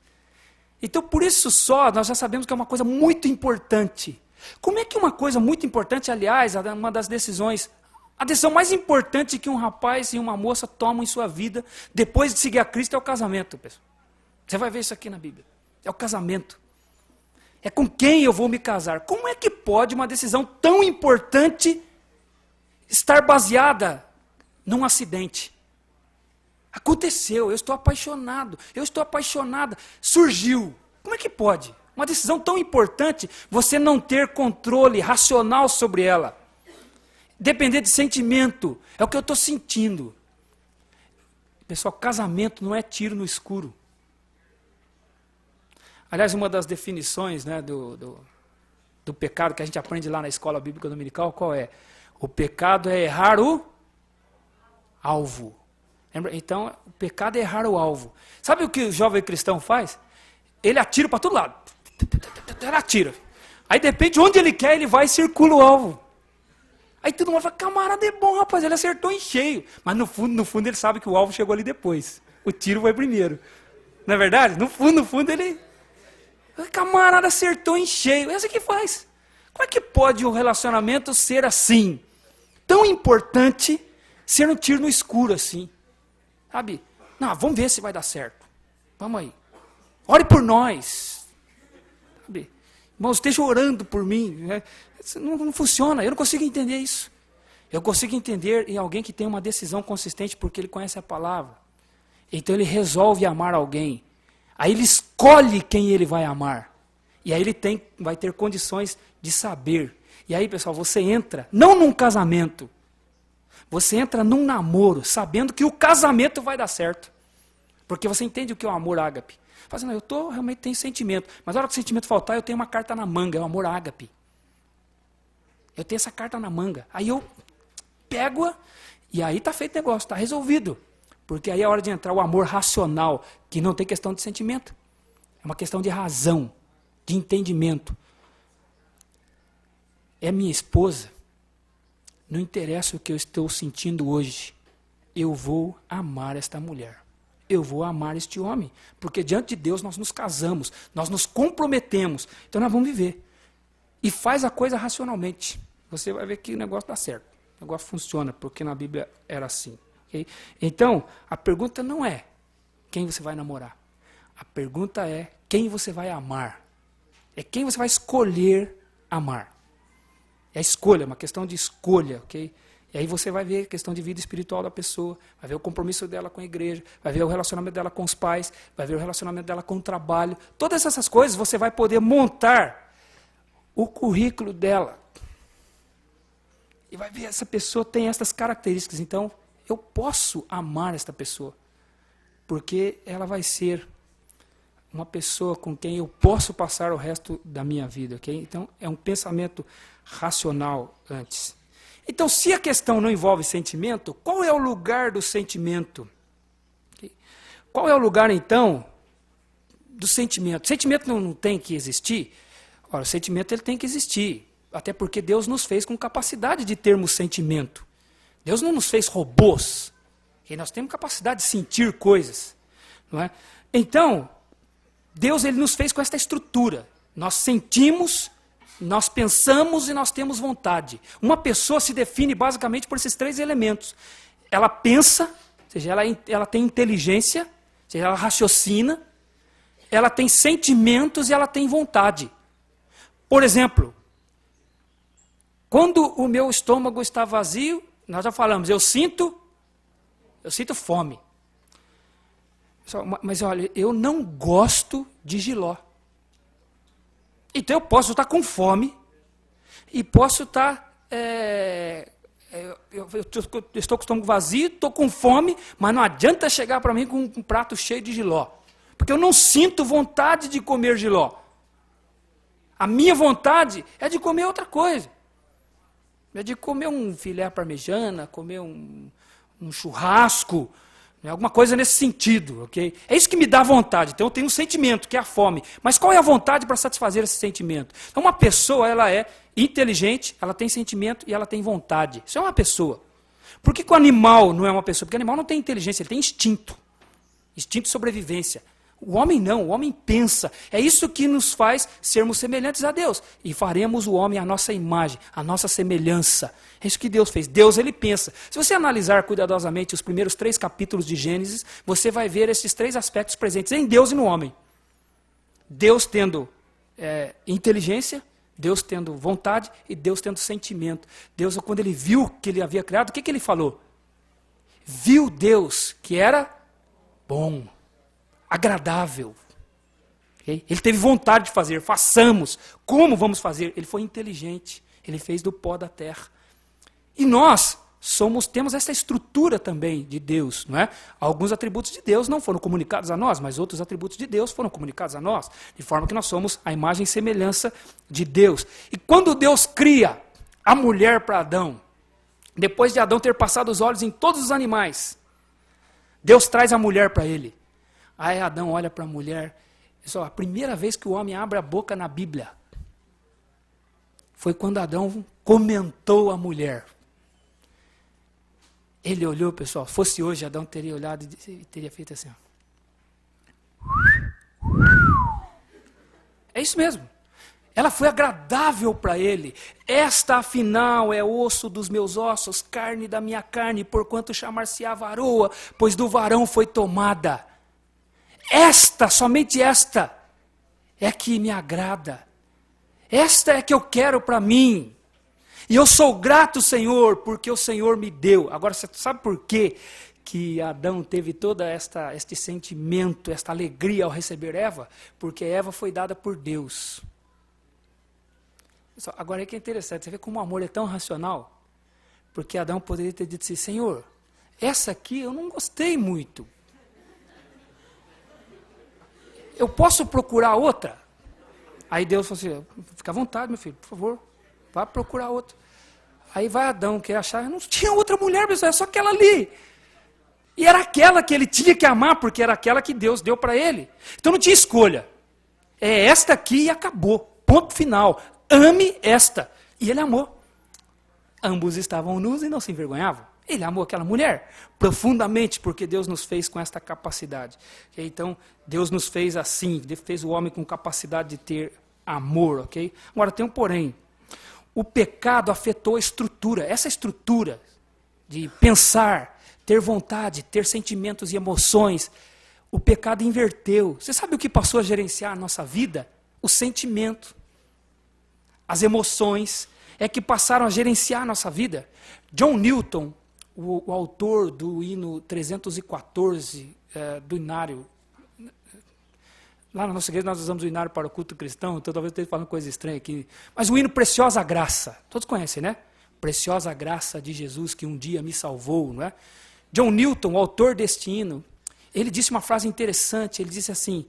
Então, por isso só, nós já sabemos que é uma coisa muito importante. Como é que uma coisa muito importante, aliás, uma das decisões, a decisão mais importante que um rapaz e uma moça tomam em sua vida, depois de seguir a Cristo, é o casamento, pessoal. Você vai ver isso aqui na Bíblia. É o casamento. É com quem eu vou me casar. Como é que pode uma decisão tão importante estar baseada num acidente? Aconteceu, eu estou apaixonado, eu estou apaixonada, surgiu. Como é que pode? Uma decisão tão importante, você não ter controle racional sobre ela. Depender de sentimento, é o que eu estou sentindo. Pessoal, casamento não é tiro no escuro. Aliás, uma das definições, né, do pecado que a gente aprende lá na escola bíblica dominical, qual é? O pecado é errar o alvo. Lembra? Então, o pecado é errar o alvo. Sabe o que o jovem cristão faz? Ele atira para todo lado. Ele atira. Aí, de repente, onde ele quer, ele vai e circula o alvo. Aí todo mundo fala, camarada é bom, rapaz, ele acertou em cheio. Mas no fundo, ele sabe que o alvo chegou ali depois. O tiro foi primeiro. Não é verdade? No fundo, ele... Camarada acertou em cheio. É assim que faz. Como é que pode um relacionamento ser assim? Tão importante, ser um tiro no escuro assim. Sabe? Não, vamos ver se vai dar certo. Vamos aí. Ore por nós. Sabe? Irmãos, esteja orando por mim. Isso não funciona, eu não consigo entender isso. Eu consigo entender em alguém que tem uma decisão consistente porque ele conhece a palavra. Então ele resolve amar alguém. Aí ele escolhe quem ele vai amar. E aí ele vai ter condições de saber. E aí, pessoal, você entra, não num casamento, você entra num namoro, sabendo que o casamento vai dar certo. Porque você entende o que é o amor ágape. Fala assim, não, realmente tenho sentimento, mas na hora que o sentimento faltar, eu tenho uma carta na manga, é o amor ágape. Eu tenho essa carta na manga. Aí eu pego-a, e aí está feito o negócio, está resolvido. Porque aí é a hora de entrar o amor racional, que não tem questão de sentimento. É uma questão de razão. de entendimento. É minha esposa, não interessa o que eu estou sentindo hoje, eu vou amar esta mulher. Eu vou amar este homem, porque diante de Deus nós nos casamos, nós nos comprometemos, então nós vamos viver. E faz a coisa racionalmente. Você vai ver que o negócio dá certo, o negócio funciona, porque na Bíblia era assim. Okay? Então, a pergunta não é quem você vai namorar, a pergunta é quem você vai amar. É quem você vai escolher amar. É a escolha, é uma questão de escolha, ok? E aí você vai ver a questão de vida espiritual da pessoa, vai ver o compromisso dela com a igreja, vai ver o relacionamento dela com os pais, vai ver o relacionamento dela com o trabalho. Todas essas coisas você vai poder montar o currículo dela. E vai ver, essa pessoa tem essas características, então eu posso amar esta pessoa, porque ela vai ser uma pessoa com quem eu posso passar o resto da minha vida, ok? Então é um pensamento racional antes. Então, se a questão não envolve sentimento, qual é o lugar do sentimento? Qual é o lugar, então, do sentimento? O sentimento não tem que existir? Ora, o sentimento ele tem que existir, até porque Deus nos fez com capacidade de termos sentimento. Deus não nos fez robôs, e nós temos capacidade de sentir coisas, não é? Então, Deus ele nos fez com esta estrutura. Nós sentimos, nós pensamos e nós temos vontade. Uma pessoa se define basicamente por esses três elementos. Ela pensa, ou seja, ela tem inteligência, ou seja, ela raciocina, ela tem sentimentos e ela tem vontade. Por exemplo, quando o meu estômago está vazio, nós já falamos, eu sinto fome. Mas olha, eu não gosto de jiló. Então eu posso estar com fome e posso estar... eu estou com o estômago vazio, estou com fome, mas não adianta chegar para mim com um prato cheio de jiló. Porque eu não sinto vontade de comer jiló. A minha vontade é de comer outra coisa. É de comer um filé à parmegiana, comer um churrasco, né, alguma coisa nesse sentido, ok? É isso que me dá vontade. Então eu tenho um sentimento, que é a fome. Mas qual é a vontade para satisfazer esse sentimento? Então uma pessoa, ela é inteligente, ela tem sentimento e ela tem vontade. Isso é uma pessoa. Por que o animal não é uma pessoa? Porque o animal não tem inteligência, ele tem instinto. Instinto de sobrevivência. O homem não, o homem pensa. É isso que nos faz sermos semelhantes a Deus. E faremos o homem à nossa imagem, à nossa semelhança. É isso que Deus fez. Deus, ele pensa. Se você analisar cuidadosamente os primeiros 3 capítulos de Gênesis, você vai ver esses 3 aspectos presentes em Deus e no homem. Deus tendo inteligência, Deus tendo vontade e Deus tendo sentimento. Deus, quando ele viu o que ele havia criado, o que ele falou? Viu Deus que era bom, agradável. Okay? Ele teve vontade de fazer, façamos. Como vamos fazer? Ele foi inteligente, ele fez do pó da terra. E nós temos essa estrutura também de Deus. Não é? Alguns atributos de Deus não foram comunicados a nós, mas outros atributos de Deus foram comunicados a nós, de forma que nós somos a imagem e semelhança de Deus. E quando Deus cria a mulher para Adão, depois de Adão ter passado os olhos em todos os animais, Deus traz a mulher para ele. Aí Adão olha para a mulher. Pessoal, a primeira vez que o homem abre a boca na Bíblia foi quando Adão comentou a mulher. Ele olhou, pessoal, fosse hoje, Adão teria olhado e teria feito assim. Ó. É isso mesmo. Ela foi agradável para ele. Esta, afinal, é osso dos meus ossos, carne da minha carne, porquanto chamar-se-á varoa, pois do varão foi tomada. Esta, somente esta, é que me agrada. Esta é que eu quero para mim. E eu sou grato, Senhor, porque o Senhor me deu. Agora, você sabe por quê que Adão teve todo este sentimento, esta alegria ao receber Eva? Porque Eva foi dada por Deus. Agora é que é interessante, você vê como o amor é tão racional. Porque Adão poderia ter dito assim, Senhor, essa aqui eu não gostei muito. Eu posso procurar outra? Aí Deus falou assim, fica à vontade, meu filho, por favor, vá procurar outra. Aí vai Adão, quer achar, não tinha outra mulher, pessoal, é só aquela ali. E era aquela que ele tinha que amar, porque era aquela que Deus deu para ele. Então não tinha escolha. É esta aqui e acabou. Ponto final. Ame esta. E ele amou. Ambos estavam nus e não se envergonhavam. Ele amou aquela mulher profundamente, porque Deus nos fez com esta capacidade. Então, Deus nos fez assim, fez o homem com capacidade de ter amor, ok? Agora, tem um porém. O pecado afetou a estrutura. Essa estrutura de pensar, ter vontade, ter sentimentos e emoções, o pecado inverteu. Você sabe o que passou a gerenciar a nossa vida? O sentimento, as emoções, é que passaram a gerenciar a nossa vida. John Newton, o autor do hino 314 do Inário, lá na nossa igreja nós usamos o Inário para o culto cristão, então talvez eu esteja falando coisa estranha aqui, mas o hino Preciosa Graça, todos conhecem, né? Preciosa Graça de Jesus que um dia me salvou, não é? John Newton, o autor deste hino, ele disse uma frase interessante, ele disse assim: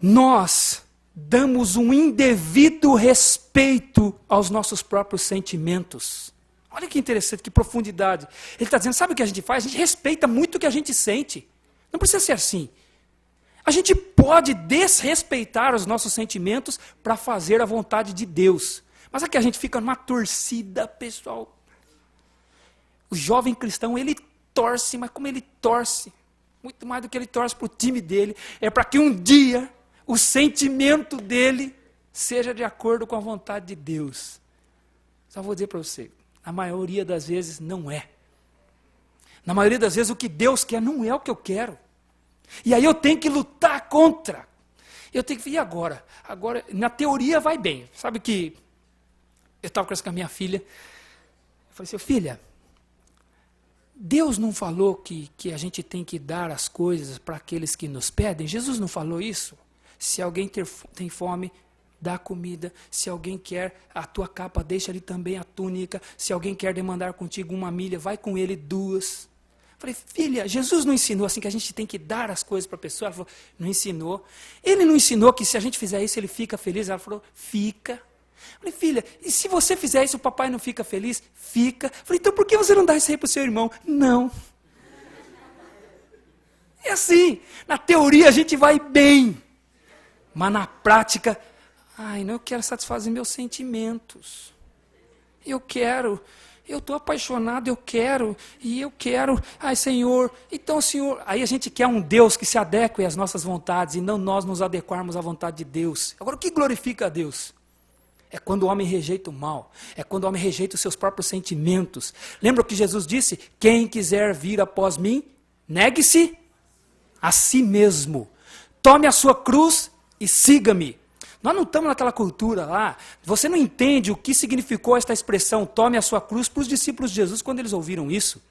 nós damos um indevido respeito aos nossos próprios sentimentos. Olha que interessante, que profundidade. Ele está dizendo, sabe o que a gente faz? A gente respeita muito o que a gente sente. Não precisa ser assim. A gente pode desrespeitar os nossos sentimentos para fazer a vontade de Deus. Mas aqui a gente fica numa torcida, pessoal. O jovem cristão, ele torce, mas como ele torce? Muito mais do que ele torce para o time dele, é para que um dia o sentimento dele seja de acordo com a vontade de Deus. Só vou dizer para você, a maioria das vezes não é. Na maioria das vezes o que Deus quer não é o que eu quero. E aí eu tenho que lutar contra. Eu tenho que, e agora? Agora, na teoria vai bem. Sabe que eu estava com a minha filha, eu falei assim, filha, Deus não falou que a gente tem que dar as coisas para aqueles que nos pedem? Jesus não falou isso? Se alguém tem fome, dá comida. Se alguém quer a tua capa, deixa-lhe também a túnica. Se alguém quer demandar contigo 1 milha, vai com ele 2. Falei, filha, Jesus não ensinou assim que a gente tem que dar as coisas para a pessoa? Ela falou, não ensinou. Ele não ensinou que se a gente fizer isso, ele fica feliz? Ela falou, fica. Falei, filha, e se você fizer isso, o papai não fica feliz? Fica. Falei, então por que você não dá isso aí para o seu irmão? Não. É assim, na teoria a gente vai bem. Mas na prática, não, eu quero satisfazer meus sentimentos. Eu estou apaixonado, eu quero, Senhor, então Senhor, aí a gente quer um Deus que se adeque às nossas vontades e não nós nos adequarmos à vontade de Deus. Agora, o que glorifica a Deus? É quando o homem rejeita o mal, é quando o homem rejeita os seus próprios sentimentos. Lembra o que Jesus disse? Quem quiser vir após mim, negue-se a si mesmo. Tome a sua cruz e siga-me. Nós não estamos naquela cultura lá. Você não entende o que significou esta expressão, tome a sua cruz, para os discípulos de Jesus quando eles ouviram isso.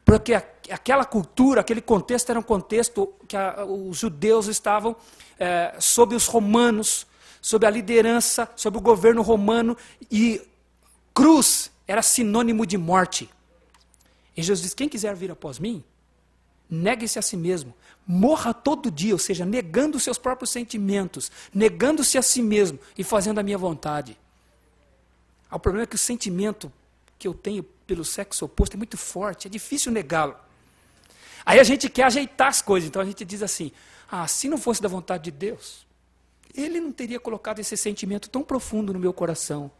Porque aquela cultura, aquele contexto era um contexto que os judeus estavam sob os romanos, sob a liderança, sob o governo romano, e cruz era sinônimo de morte. E Jesus diz, quem quiser vir após mim, negue-se a si mesmo, morra todo dia, ou seja, negando os seus próprios sentimentos, negando-se a si mesmo e fazendo a minha vontade. O problema é que o sentimento que eu tenho pelo sexo oposto é muito forte, é difícil negá-lo. Aí a gente quer ajeitar as coisas, então a gente diz assim, se não fosse da vontade de Deus, Ele não teria colocado esse sentimento tão profundo no meu coração.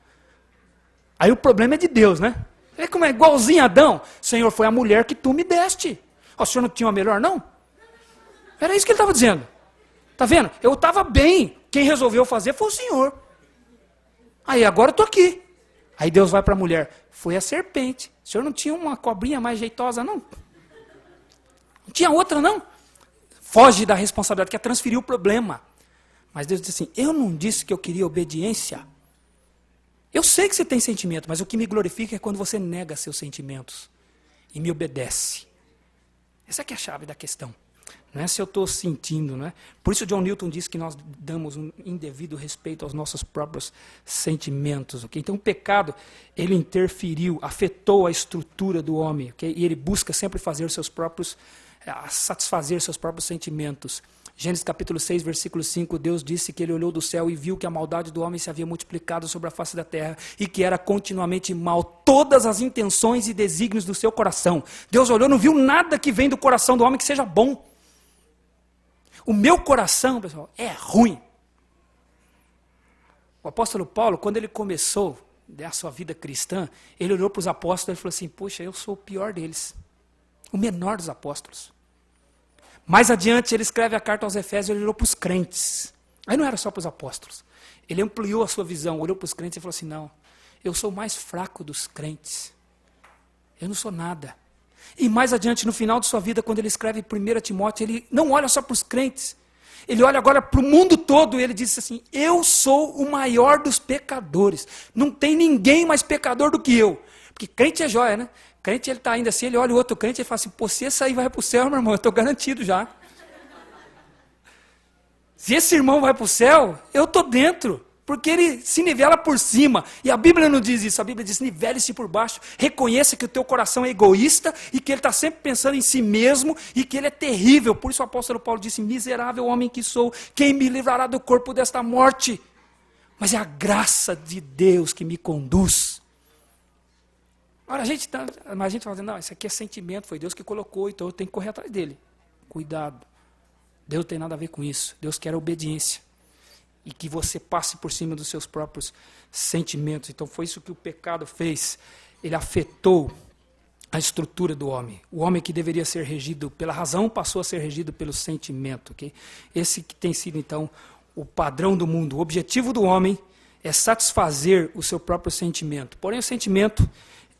Aí o problema é de Deus, né? É como é igualzinho a Adão, Senhor, foi a mulher que tu me deste. O senhor não tinha uma melhor, não? Era isso que ele estava dizendo. Está vendo? Eu estava bem. Quem resolveu fazer foi o Senhor. Aí agora eu estou aqui. Aí Deus vai para a mulher. Foi a serpente. O senhor não tinha uma cobrinha mais jeitosa, não? Não tinha outra, não? Foge da responsabilidade, quer transferir o problema. Mas Deus diz assim, eu não disse que eu queria obediência. Eu sei que você tem sentimento, mas o que me glorifica é quando você nega seus sentimentos e me obedece. Essa é a chave da questão. Não é se eu estou sentindo, não é? Por isso John Newton diz que nós damos um indevido respeito aos nossos próprios sentimentos. Okay? Então o pecado, ele interferiu, afetou a estrutura do homem. Okay? E ele busca sempre satisfazer seus próprios sentimentos. Gênesis capítulo 6, versículo 5, Deus disse que ele olhou do céu e viu que a maldade do homem se havia multiplicado sobre a face da terra e que era continuamente mal todas as intenções e desígnios do seu coração. Deus olhou, não viu nada que vem do coração do homem que seja bom. O meu coração, pessoal, é ruim. O apóstolo Paulo, quando ele começou a sua vida cristã, ele olhou para os apóstolos e falou assim, poxa, eu sou o pior deles, o menor dos apóstolos. Mais adiante ele escreve a carta aos Efésios, ele olhou para os crentes. Aí não era só para os apóstolos. Ele ampliou a sua visão, olhou para os crentes e falou assim, não, eu sou o mais fraco dos crentes. Eu não sou nada. E mais adiante, no final de sua vida, quando ele escreve 1 Timóteo, ele não olha só para os crentes. Ele olha agora para o mundo todo e ele diz assim, eu sou o maior dos pecadores. Não tem ninguém mais pecador do que eu. Porque crente é joia, né? Crente, ele está ainda assim, ele olha o outro crente e fala assim, pô, se esse aí vai para o céu, meu irmão, eu estou garantido já. Se esse irmão vai para o céu, eu estou dentro. Porque ele se nivela por cima. E a Bíblia não diz isso. A Bíblia diz, nivele-se por baixo. Reconheça que o teu coração é egoísta e que ele está sempre pensando em si mesmo e que ele é terrível. Por isso o apóstolo Paulo disse, miserável homem que sou, quem me livrará do corpo desta morte? Mas é a graça de Deus que me conduz. Agora a gente fala, não, isso aqui é sentimento, foi Deus que colocou, então eu tenho que correr atrás dele. Cuidado. Deus não tem nada a ver com isso. Deus quer obediência. E que você passe por cima dos seus próprios sentimentos. Então foi isso que o pecado fez. Ele afetou a estrutura do homem. O homem que deveria ser regido pela razão passou a ser regido pelo sentimento. Okay? Esse que tem sido então o padrão do mundo. O objetivo do homem é satisfazer o seu próprio sentimento. Porém o sentimento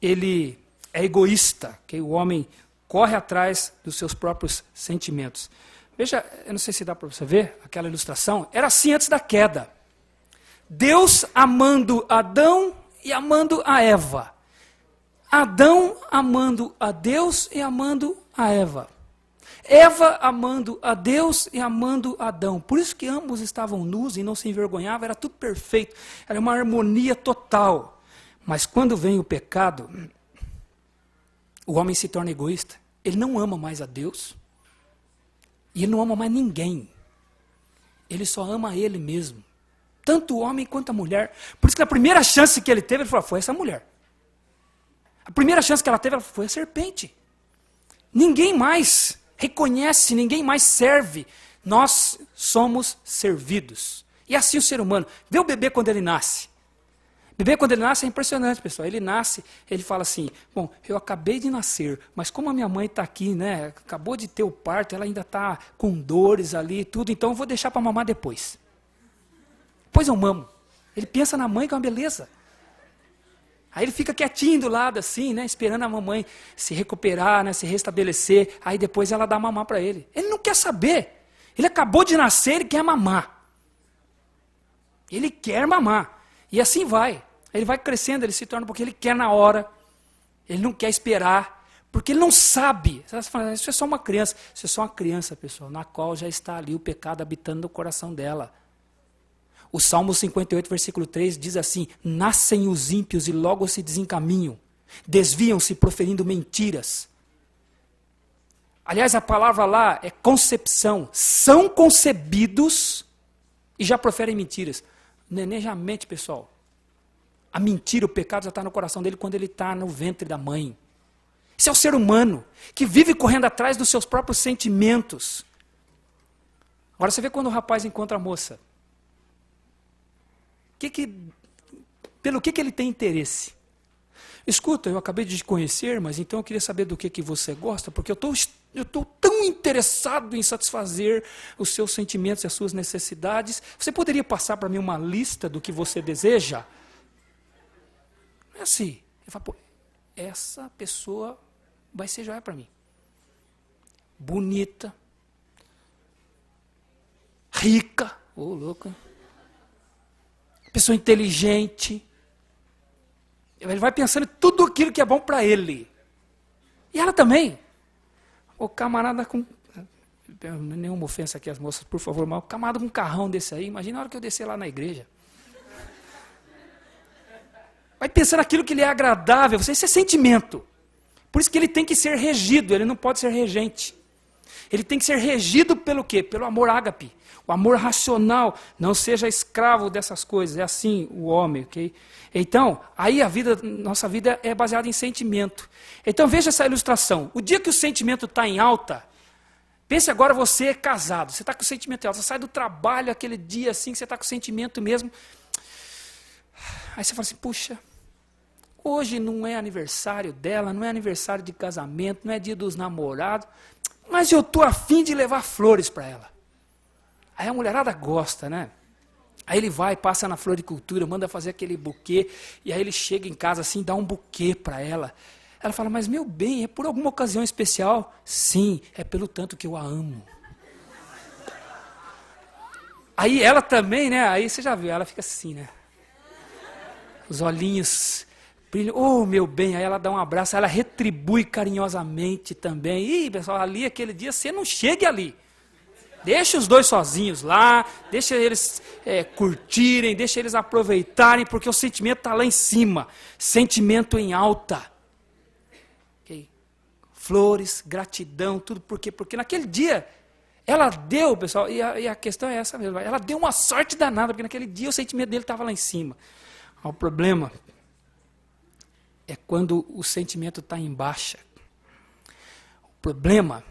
ele é egoísta. Okay? O homem corre atrás dos seus próprios sentimentos. Veja, eu não sei se dá para você ver aquela ilustração, era assim antes da queda. Deus amando Adão e amando a Eva. Adão amando a Deus e amando a Eva. Eva amando a Deus e amando Adão. Por isso que ambos estavam nus e não se envergonhavam, era tudo perfeito, era uma harmonia total. Mas quando vem o pecado, o homem se torna egoísta. Ele não ama mais a Deus. E ele não ama mais ninguém. Ele só ama ele mesmo. Tanto o homem quanto a mulher. Por isso que a primeira chance que ele teve, ele falou, foi essa mulher. A primeira chance que ela teve, foi a serpente. Ninguém mais reconhece, ninguém mais serve. Nós somos servidos. E assim o ser humano. Vê o bebê quando ele nasce. O bebê quando ele nasce é impressionante, pessoal. Ele nasce, ele fala assim, bom, eu acabei de nascer, mas como a minha mãe está aqui, né, acabou de ter o parto, ela ainda está com dores ali e tudo, então eu vou deixar para mamar depois. Depois eu mamo. Ele pensa na mãe que é uma beleza. Aí ele fica quietinho do lado assim, né, esperando a mamãe se recuperar, né, se restabelecer, aí depois ela dá mamar para ele. Ele não quer saber. Ele acabou de nascer, ele quer mamar. Ele quer mamar. E assim vai. Ele vai crescendo, ele se torna porque ele quer na hora, ele não quer esperar, porque ele não sabe. Você fala, isso é só uma criança. Isso é só uma criança, pessoal, na qual já está ali o pecado habitando no coração dela. O Salmo 58, versículo 3 diz assim, nascem os ímpios e logo se desencaminham, desviam-se proferindo mentiras. Aliás, a palavra lá é concepção. São concebidos e já proferem mentiras. O neném já mente, pessoal. A mentira, o pecado já está no coração dele quando ele está no ventre da mãe. Esse é o ser humano que vive correndo atrás dos seus próprios sentimentos. Agora você vê quando o rapaz encontra a moça. Pelo que ele tem interesse? Escuta, eu acabei de te conhecer, mas então eu queria saber do que você gosta, porque eu estou tão interessado em satisfazer os seus sentimentos e as suas necessidades. Você poderia passar para mim uma lista do que você deseja? É assim. Eu falo, pô, essa pessoa vai ser joia para mim. Bonita. Rica. Ô, louca. Pessoa inteligente. Ele vai pensando em tudo aquilo que é bom para ele. E ela também. O camarada com... Nenhuma ofensa aqui às moças, por favor, mas o camarada com um carrão desse aí, imagina a hora que eu descer lá na igreja. Vai pensando naquilo que lhe é agradável. Isso é sentimento. Por isso que ele tem que ser regido, ele não pode ser regente. Ele tem que ser regido pelo quê? Pelo amor ágape. O amor racional. Não seja escravo dessas coisas. É assim o homem, ok? Então, aí nossa vida é baseada em sentimento. Então veja essa ilustração. O dia que o sentimento está em alta, pense agora você é casado. Você está com o sentimento em alta. Você sai do trabalho aquele dia assim, que você está com o sentimento mesmo. Aí você fala assim, puxa, hoje não é aniversário dela, não é aniversário de casamento, não é dia dos namorados, mas eu estou afim de levar flores para ela. Aí a mulherada gosta, né? Aí ele vai, passa na floricultura, manda fazer aquele buquê, e aí ele chega em casa assim, dá um buquê para ela. Ela fala, mas meu bem, é por alguma ocasião especial? Sim, é pelo tanto que eu a amo. Aí ela também, né? Aí você já viu, ela fica assim, né? Os olhinhos brilham, oh meu bem, aí ela dá um abraço, ela retribui carinhosamente também. Ih, pessoal, ali aquele dia você não chegue ali. Deixa os dois sozinhos lá, deixa eles curtirem, deixa eles aproveitarem, porque o sentimento está lá em cima, sentimento em alta. Okay? Flores, gratidão, tudo por quê? Porque naquele dia ela deu, pessoal, e a questão é essa mesmo, ela deu uma sorte danada, porque naquele dia o sentimento dele estava lá em cima. O problema é quando o sentimento está em baixa. O problema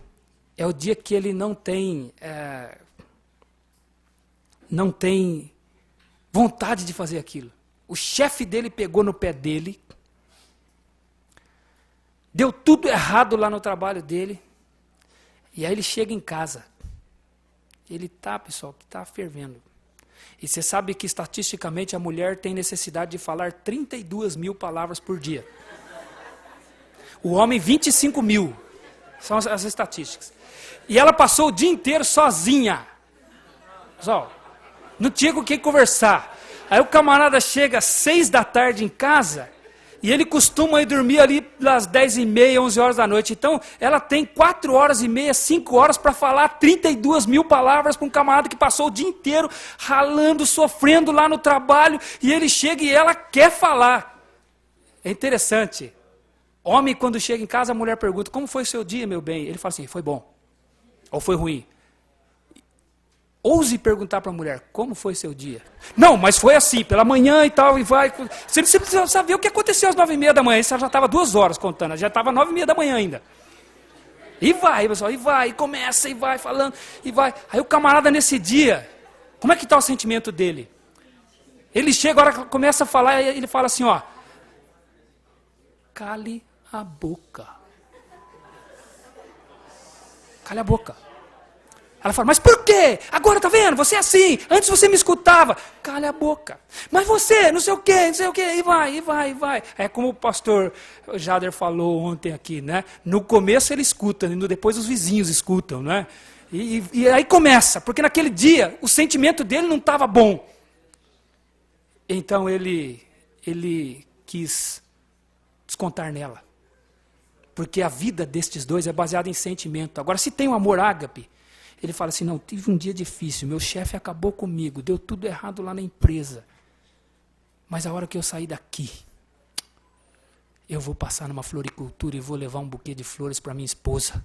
é o dia que ele não tem vontade de fazer aquilo. O chefe dele pegou no pé dele, deu tudo errado lá no trabalho dele, e aí ele chega em casa. Ele está, pessoal, que está fervendo. E você sabe que estatisticamente a mulher tem necessidade de falar 32 mil palavras por dia. O homem 25 mil. São as estatísticas. E ela passou o dia inteiro sozinha. Pessoal, não tinha com quem conversar. Aí o camarada chega às 6 da tarde em casa e ele costuma ir dormir ali às 10h30, 11 horas da noite. Então, ela tem 4 horas e meia, 5 horas para falar 32 mil palavras para um camarada que passou o dia inteiro ralando, sofrendo lá no trabalho, e ele chega e ela quer falar. É interessante. Homem, quando chega em casa, a mulher pergunta, como foi o seu dia, meu bem? Ele fala assim, foi bom. Ou foi ruim? Ouse perguntar para a mulher, como foi seu dia? Não, mas foi assim, pela manhã e tal, e vai. Você precisa saber o que aconteceu às 9h30 da manhã. Isso já estava 2 horas contando, já estava 9h30 da manhã ainda. E vai, pessoal, e vai, e começa, e vai falando, e vai. Aí o camarada nesse dia, como é que está o sentimento dele? Ele chega, agora começa a falar, e ele fala assim, ó. Cale a boca. Cale a boca. Ela fala, mas por quê? Agora tá vendo? Você é assim. Antes você me escutava. Cale a boca. Mas você, não sei o quê, não sei o quê. E vai, e vai, e vai. É como o pastor Jader falou ontem aqui, né? No começo ele escuta, depois os vizinhos escutam, né? E aí começa, porque naquele dia o sentimento dele não estava bom. Então ele quis descontar nela. Porque a vida destes dois é baseada em sentimento. Agora, se tem um amor ágape, ele fala assim, não, tive um dia difícil, meu chefe acabou comigo, deu tudo errado lá na empresa. Mas a hora que eu sair daqui, eu vou passar numa floricultura e vou levar um buquê de flores para minha esposa.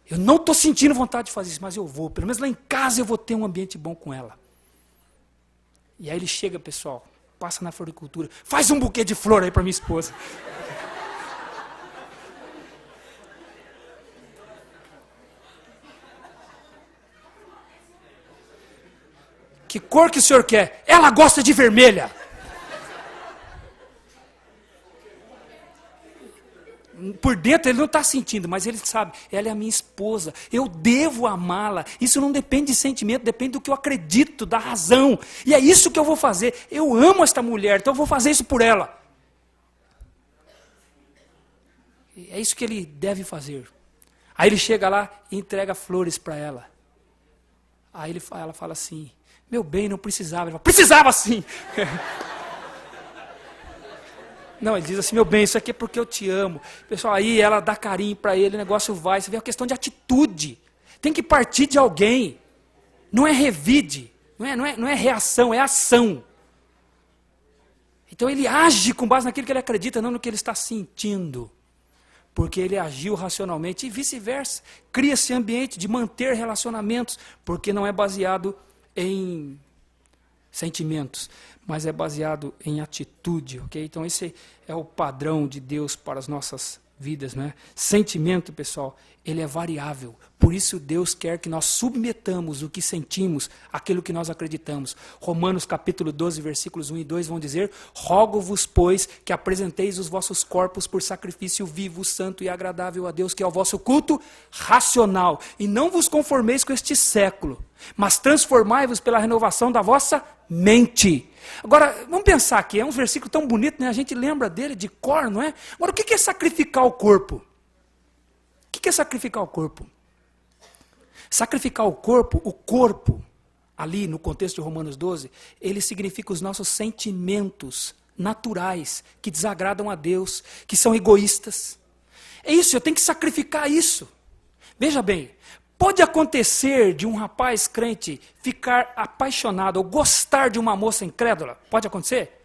Eu não estou sentindo vontade de fazer isso, mas eu vou. Pelo menos lá em casa eu vou ter um ambiente bom com ela. E aí ele chega, pessoal, passa na floricultura, faz um buquê de flor aí para minha esposa. Que cor que o senhor quer? Ela gosta de vermelha. Por dentro ele não está sentindo, mas ele sabe, ela é a minha esposa, eu devo amá-la. Isso não depende de sentimento, depende do que eu acredito, da razão. E é isso que eu vou fazer. Eu amo esta mulher, então eu vou fazer isso por ela. É isso que ele deve fazer. Aí ele chega lá e entrega flores para ela. Aí ela fala assim, meu bem, não precisava. Ele fala, precisava sim! Não, ele diz assim, meu bem, isso aqui é porque eu te amo. Pessoal, aí ela dá carinho para ele, o negócio vai. Você vê a questão de atitude. Tem que partir de alguém. Não é revide, não é reação, é ação. Então ele age com base naquilo que ele acredita, não no que ele está sentindo. Porque ele agiu racionalmente e vice-versa. Cria-se ambiente de manter relacionamentos, porque não é baseado em sentimentos, mas é baseado em atitude, ok? Então esse é o padrão de Deus para as nossas vidas, né? Sentimento, pessoal, ele é variável. Por isso Deus quer que nós submetamos o que sentimos àquilo que nós acreditamos. Romanos capítulo 12, versículos 1 e 2 vão dizer: rogo-vos, pois, que apresenteis os vossos corpos por sacrifício vivo, santo e agradável a Deus, que é o vosso culto racional. E não vos conformeis com este século, mas transformai-vos pela renovação da vossa mente. Agora, vamos pensar aqui, é um versículo tão bonito, né? A gente lembra dele de cor, não é? Agora, o que é sacrificar o corpo? O que é sacrificar o corpo? Sacrificar o corpo, ali no contexto de Romanos 12, ele significa os nossos sentimentos naturais, que desagradam a Deus, que são egoístas. É isso, eu tenho que sacrificar isso. Veja bem, pode acontecer de um rapaz crente ficar apaixonado ou gostar de uma moça incrédula? Pode acontecer?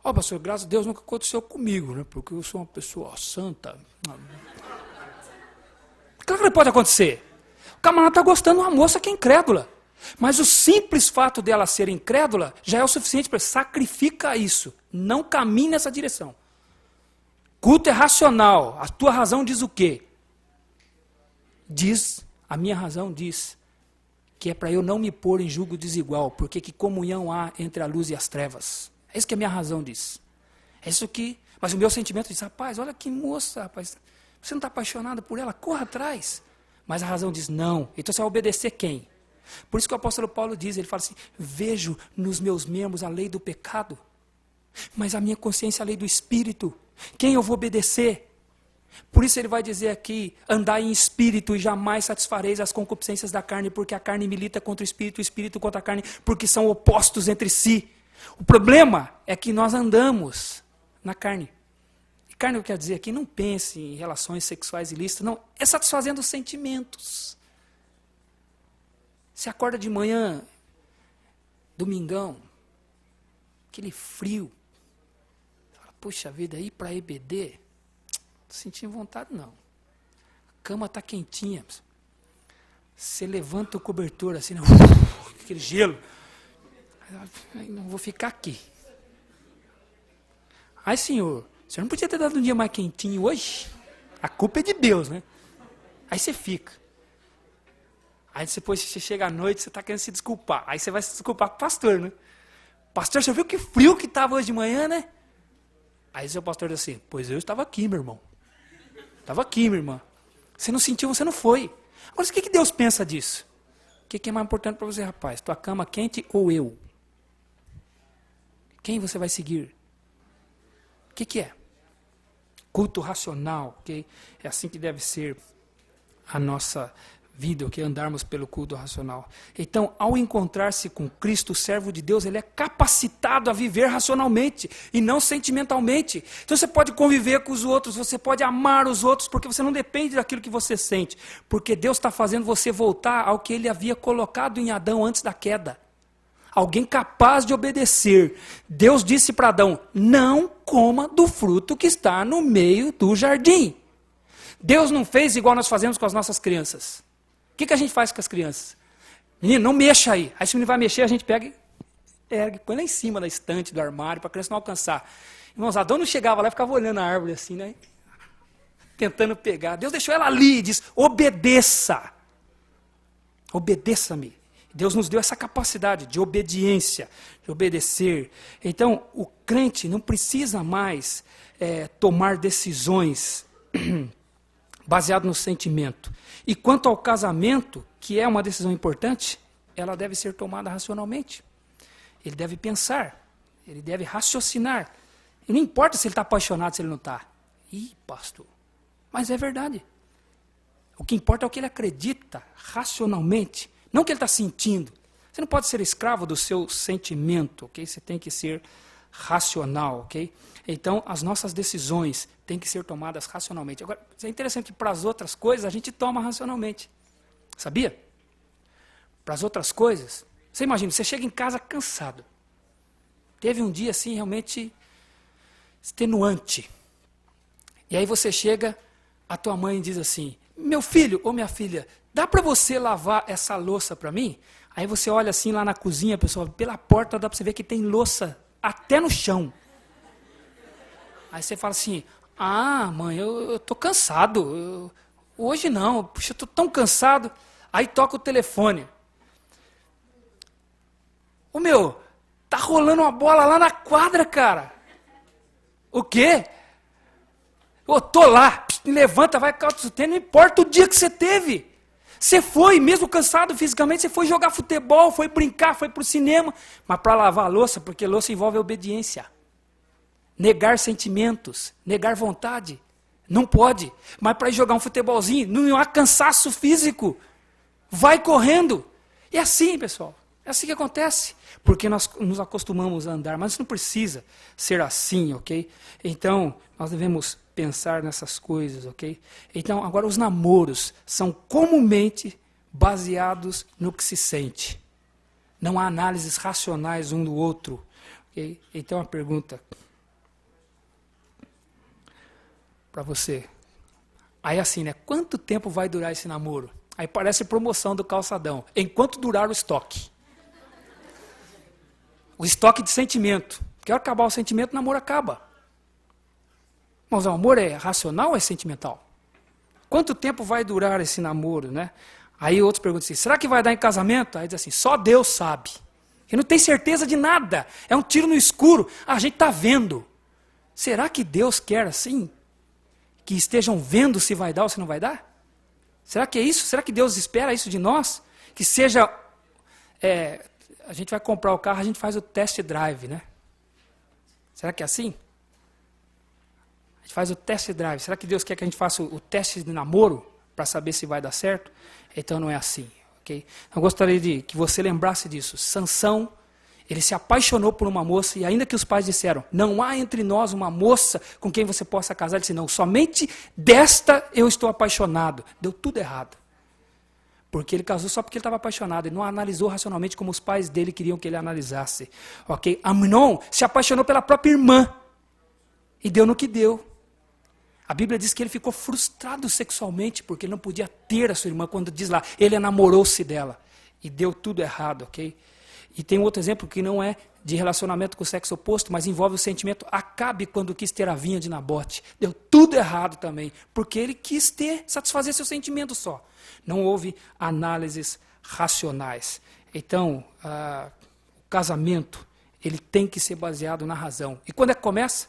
Ó, pastor, graças a Deus nunca aconteceu comigo, né? Porque eu sou uma pessoa santa. Claro que pode acontecer. O camarada está gostando de uma moça que é incrédula. Mas o simples fato dela ser incrédula já é o suficiente para sacrificar isso. Não caminhe nessa direção. Culto é racional. A tua razão diz o quê? A minha razão diz que é para eu não me pôr em julgo desigual, porque que comunhão há entre a luz e as trevas. É isso que a minha razão diz. É isso que... Mas o meu sentimento diz, rapaz, olha que moça, rapaz. Você não está apaixonado por ela? Corra atrás. Mas a razão diz, não. Então você vai obedecer quem? Por isso que o apóstolo Paulo diz, ele fala assim, vejo nos meus membros a lei do pecado, mas a minha consciência a lei do Espírito. Quem eu vou obedecer? Por isso ele vai dizer aqui, andai em espírito e jamais satisfareis as concupiscências da carne, porque a carne milita contra o espírito contra a carne, porque são opostos entre si. O problema é que nós andamos na carne. E carne, eu quero dizer aqui, não pense em relações sexuais ilícitas, não, é satisfazendo os sentimentos. Você acorda de manhã, domingão, aquele frio, fala, puxa vida, ir para EBD, não sentindo vontade não. A cama está quentinha, você levanta o cobertor assim, não, aquele gelo, não vou ficar aqui. Ai, senhor, o senhor não podia ter dado um dia mais quentinho hoje? A culpa é de Deus, né? Aí você fica. Aí depois você chega à noite, você está querendo se desculpar. Aí você vai se desculpar com o pastor, né? Pastor, você viu que frio que estava hoje de manhã, né? Aí seu pastor diz assim, pois eu estava aqui, meu irmão. Estava aqui, minha irmã. Você não sentiu, você não foi. Agora, o que Deus pensa disso? O que é mais importante para você, rapaz? Tua cama quente ou eu? Quem você vai seguir? O que é? Culto racional, ok? É assim que deve ser a nossa vida, ok? Andarmos pelo culto racional. Então, ao encontrar-se com Cristo, o servo de Deus, ele é capacitado a viver racionalmente e não sentimentalmente. Então você pode conviver com os outros, você pode amar os outros, porque você não depende daquilo que você sente. Porque Deus está fazendo você voltar ao que ele havia colocado em Adão antes da queda. Alguém capaz de obedecer. Deus disse para Adão, não coma do fruto que está no meio do jardim. Deus não fez igual nós fazemos com as nossas crianças. O que a gente faz com as crianças? Menino, não mexa aí. Aí se o menino vai mexer, a gente pega e ergue, põe lá em cima da estante, do armário, para a criança não alcançar. Irmãos, Adão não chegava lá e ficava olhando a árvore assim, né? Tentando pegar. Deus deixou ela ali e diz, obedeça. Obedeça-me. Deus nos deu essa capacidade de obediência, de obedecer. Então, o crente não precisa mais tomar decisões baseado no sentimento. E quanto ao casamento, que é uma decisão importante, ela deve ser tomada racionalmente. Ele deve pensar, ele deve raciocinar. E não importa se ele está apaixonado, se ele não está. Ih, pastor, mas é verdade. O que importa é o que ele acredita racionalmente, não o que ele está sentindo. Você não pode ser escravo do seu sentimento, ok? Você tem que ser racional, ok? Então, as nossas decisões têm que ser tomadas racionalmente. Agora, é interessante que para as outras coisas a gente toma racionalmente. Sabia? Para as outras coisas, você imagina, você chega em casa cansado. Teve um dia assim realmente extenuante. E aí você chega, a tua mãe diz assim, meu filho ou minha filha, dá para você lavar essa louça para mim? Aí você olha assim lá na cozinha, pessoal, pela porta dá para você ver que tem louça até no chão. Aí você fala assim, Ah, mãe, eu tô cansado. Hoje não, puxa, eu tô tão cansado. Aí toca o telefone. Ô meu, tá rolando uma bola lá na quadra, cara. O quê? Eu tô lá, levanta, vai calça o tênis, não importa o dia que você teve. Você foi, mesmo cansado fisicamente, você foi jogar futebol, foi brincar, foi pro cinema, mas para lavar a louça, porque louça envolve obediência. Negar sentimentos, negar vontade, não pode. Mas para ir jogar um futebolzinho, não há cansaço físico. Vai correndo. E é assim, pessoal. É assim que acontece. Porque nós nos acostumamos a andar, mas não precisa ser assim, ok? Então, nós devemos pensar nessas coisas, ok? Então, agora os namoros são comumente baseados no que se sente. Não há análises racionais um do outro. Okay? Então, a pergunta para você. Aí assim, né? Quanto tempo vai durar esse namoro? Aí parece promoção do calçadão. Enquanto durar o estoque. O estoque de sentimento. Quer acabar o sentimento, o namoro acaba. Mas o amor é racional ou é sentimental? Quanto tempo vai durar esse namoro, né? Aí outros perguntam assim, será que vai dar em casamento? Aí diz assim, só Deus sabe. Eu não tenho certeza de nada. É um tiro no escuro. A gente está vendo. Será que Deus quer assim? Que estejam vendo se vai dar ou se não vai dar? Será que é isso? Será que Deus espera isso de nós? Que seja... a gente vai comprar o carro, a gente faz o test drive, né? Será que é assim? A gente faz o test drive. Será que Deus quer que a gente faça o teste de namoro para saber se vai dar certo? Então não é assim, ok? Eu gostaria que você lembrasse disso. Sansão, ele se apaixonou por uma moça e ainda que os pais disseram, não há entre nós uma moça com quem você possa casar, ele disse, não, somente desta eu estou apaixonado. Deu tudo errado. Porque ele casou só porque ele estava apaixonado. Ele não analisou racionalmente como os pais dele queriam que ele analisasse. Ok? Amnon se apaixonou pela própria irmã. E deu no que deu. A Bíblia diz que ele ficou frustrado sexualmente porque ele não podia ter a sua irmã. Quando diz lá, ele enamorou-se dela. E deu tudo errado, ok? E tem um outro exemplo que não é de relacionamento com o sexo oposto, mas envolve o sentimento Acabe quando quis ter a vinha de Nabote. Deu tudo errado também, porque ele quis satisfazer seu sentimento só. Não houve análises racionais. Então, o casamento, ele tem que ser baseado na razão. E quando é que começa?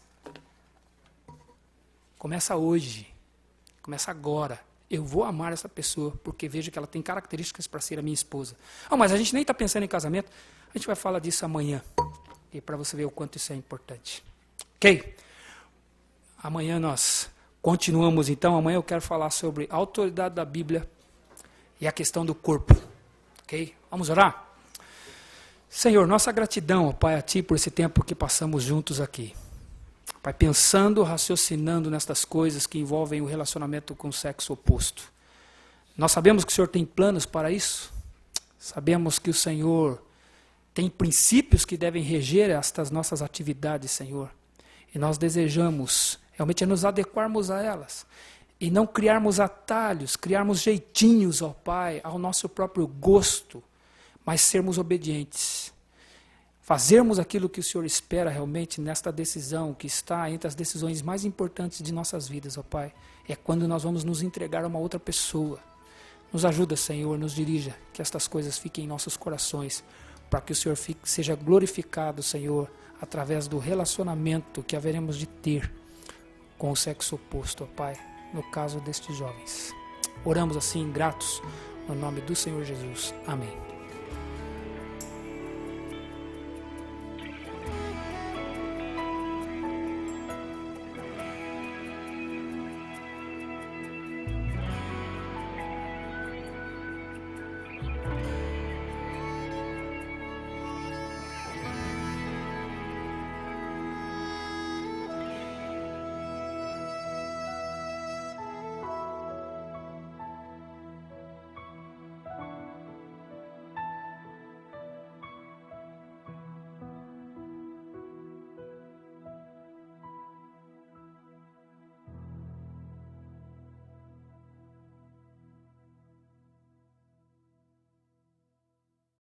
Começa hoje. Começa agora. Eu vou amar essa pessoa, porque vejo que ela tem características para ser a minha esposa. Mas a gente nem está pensando em casamento. A gente vai falar disso amanhã. E para você ver o quanto isso é importante. Ok? Amanhã nós continuamos, então. Amanhã eu quero falar sobre a autoridade da Bíblia e a questão do corpo. Ok? Vamos orar? Senhor, nossa gratidão, ó Pai, a Ti por esse tempo que passamos juntos aqui. Pai, pensando, raciocinando nestas coisas que envolvem o relacionamento com o sexo oposto. Nós sabemos que o Senhor tem planos para isso. Sabemos que o Senhor tem princípios que devem reger estas nossas atividades, Senhor. E nós desejamos realmente nos adequarmos a elas. E não criarmos atalhos, criarmos jeitinhos, ó Pai, ao nosso próprio gosto, mas sermos obedientes. Fazermos aquilo que o Senhor espera realmente nesta decisão, que está entre as decisões mais importantes de nossas vidas, ó Pai. É quando nós vamos nos entregar a uma outra pessoa. Nos ajuda, Senhor, nos dirija, que estas coisas fiquem em nossos corações, para que o Senhor seja glorificado, Senhor, através do relacionamento que haveremos de ter com o sexo oposto, ó Pai, no caso destes jovens. Oramos assim, gratos, no nome do Senhor Jesus. Amém.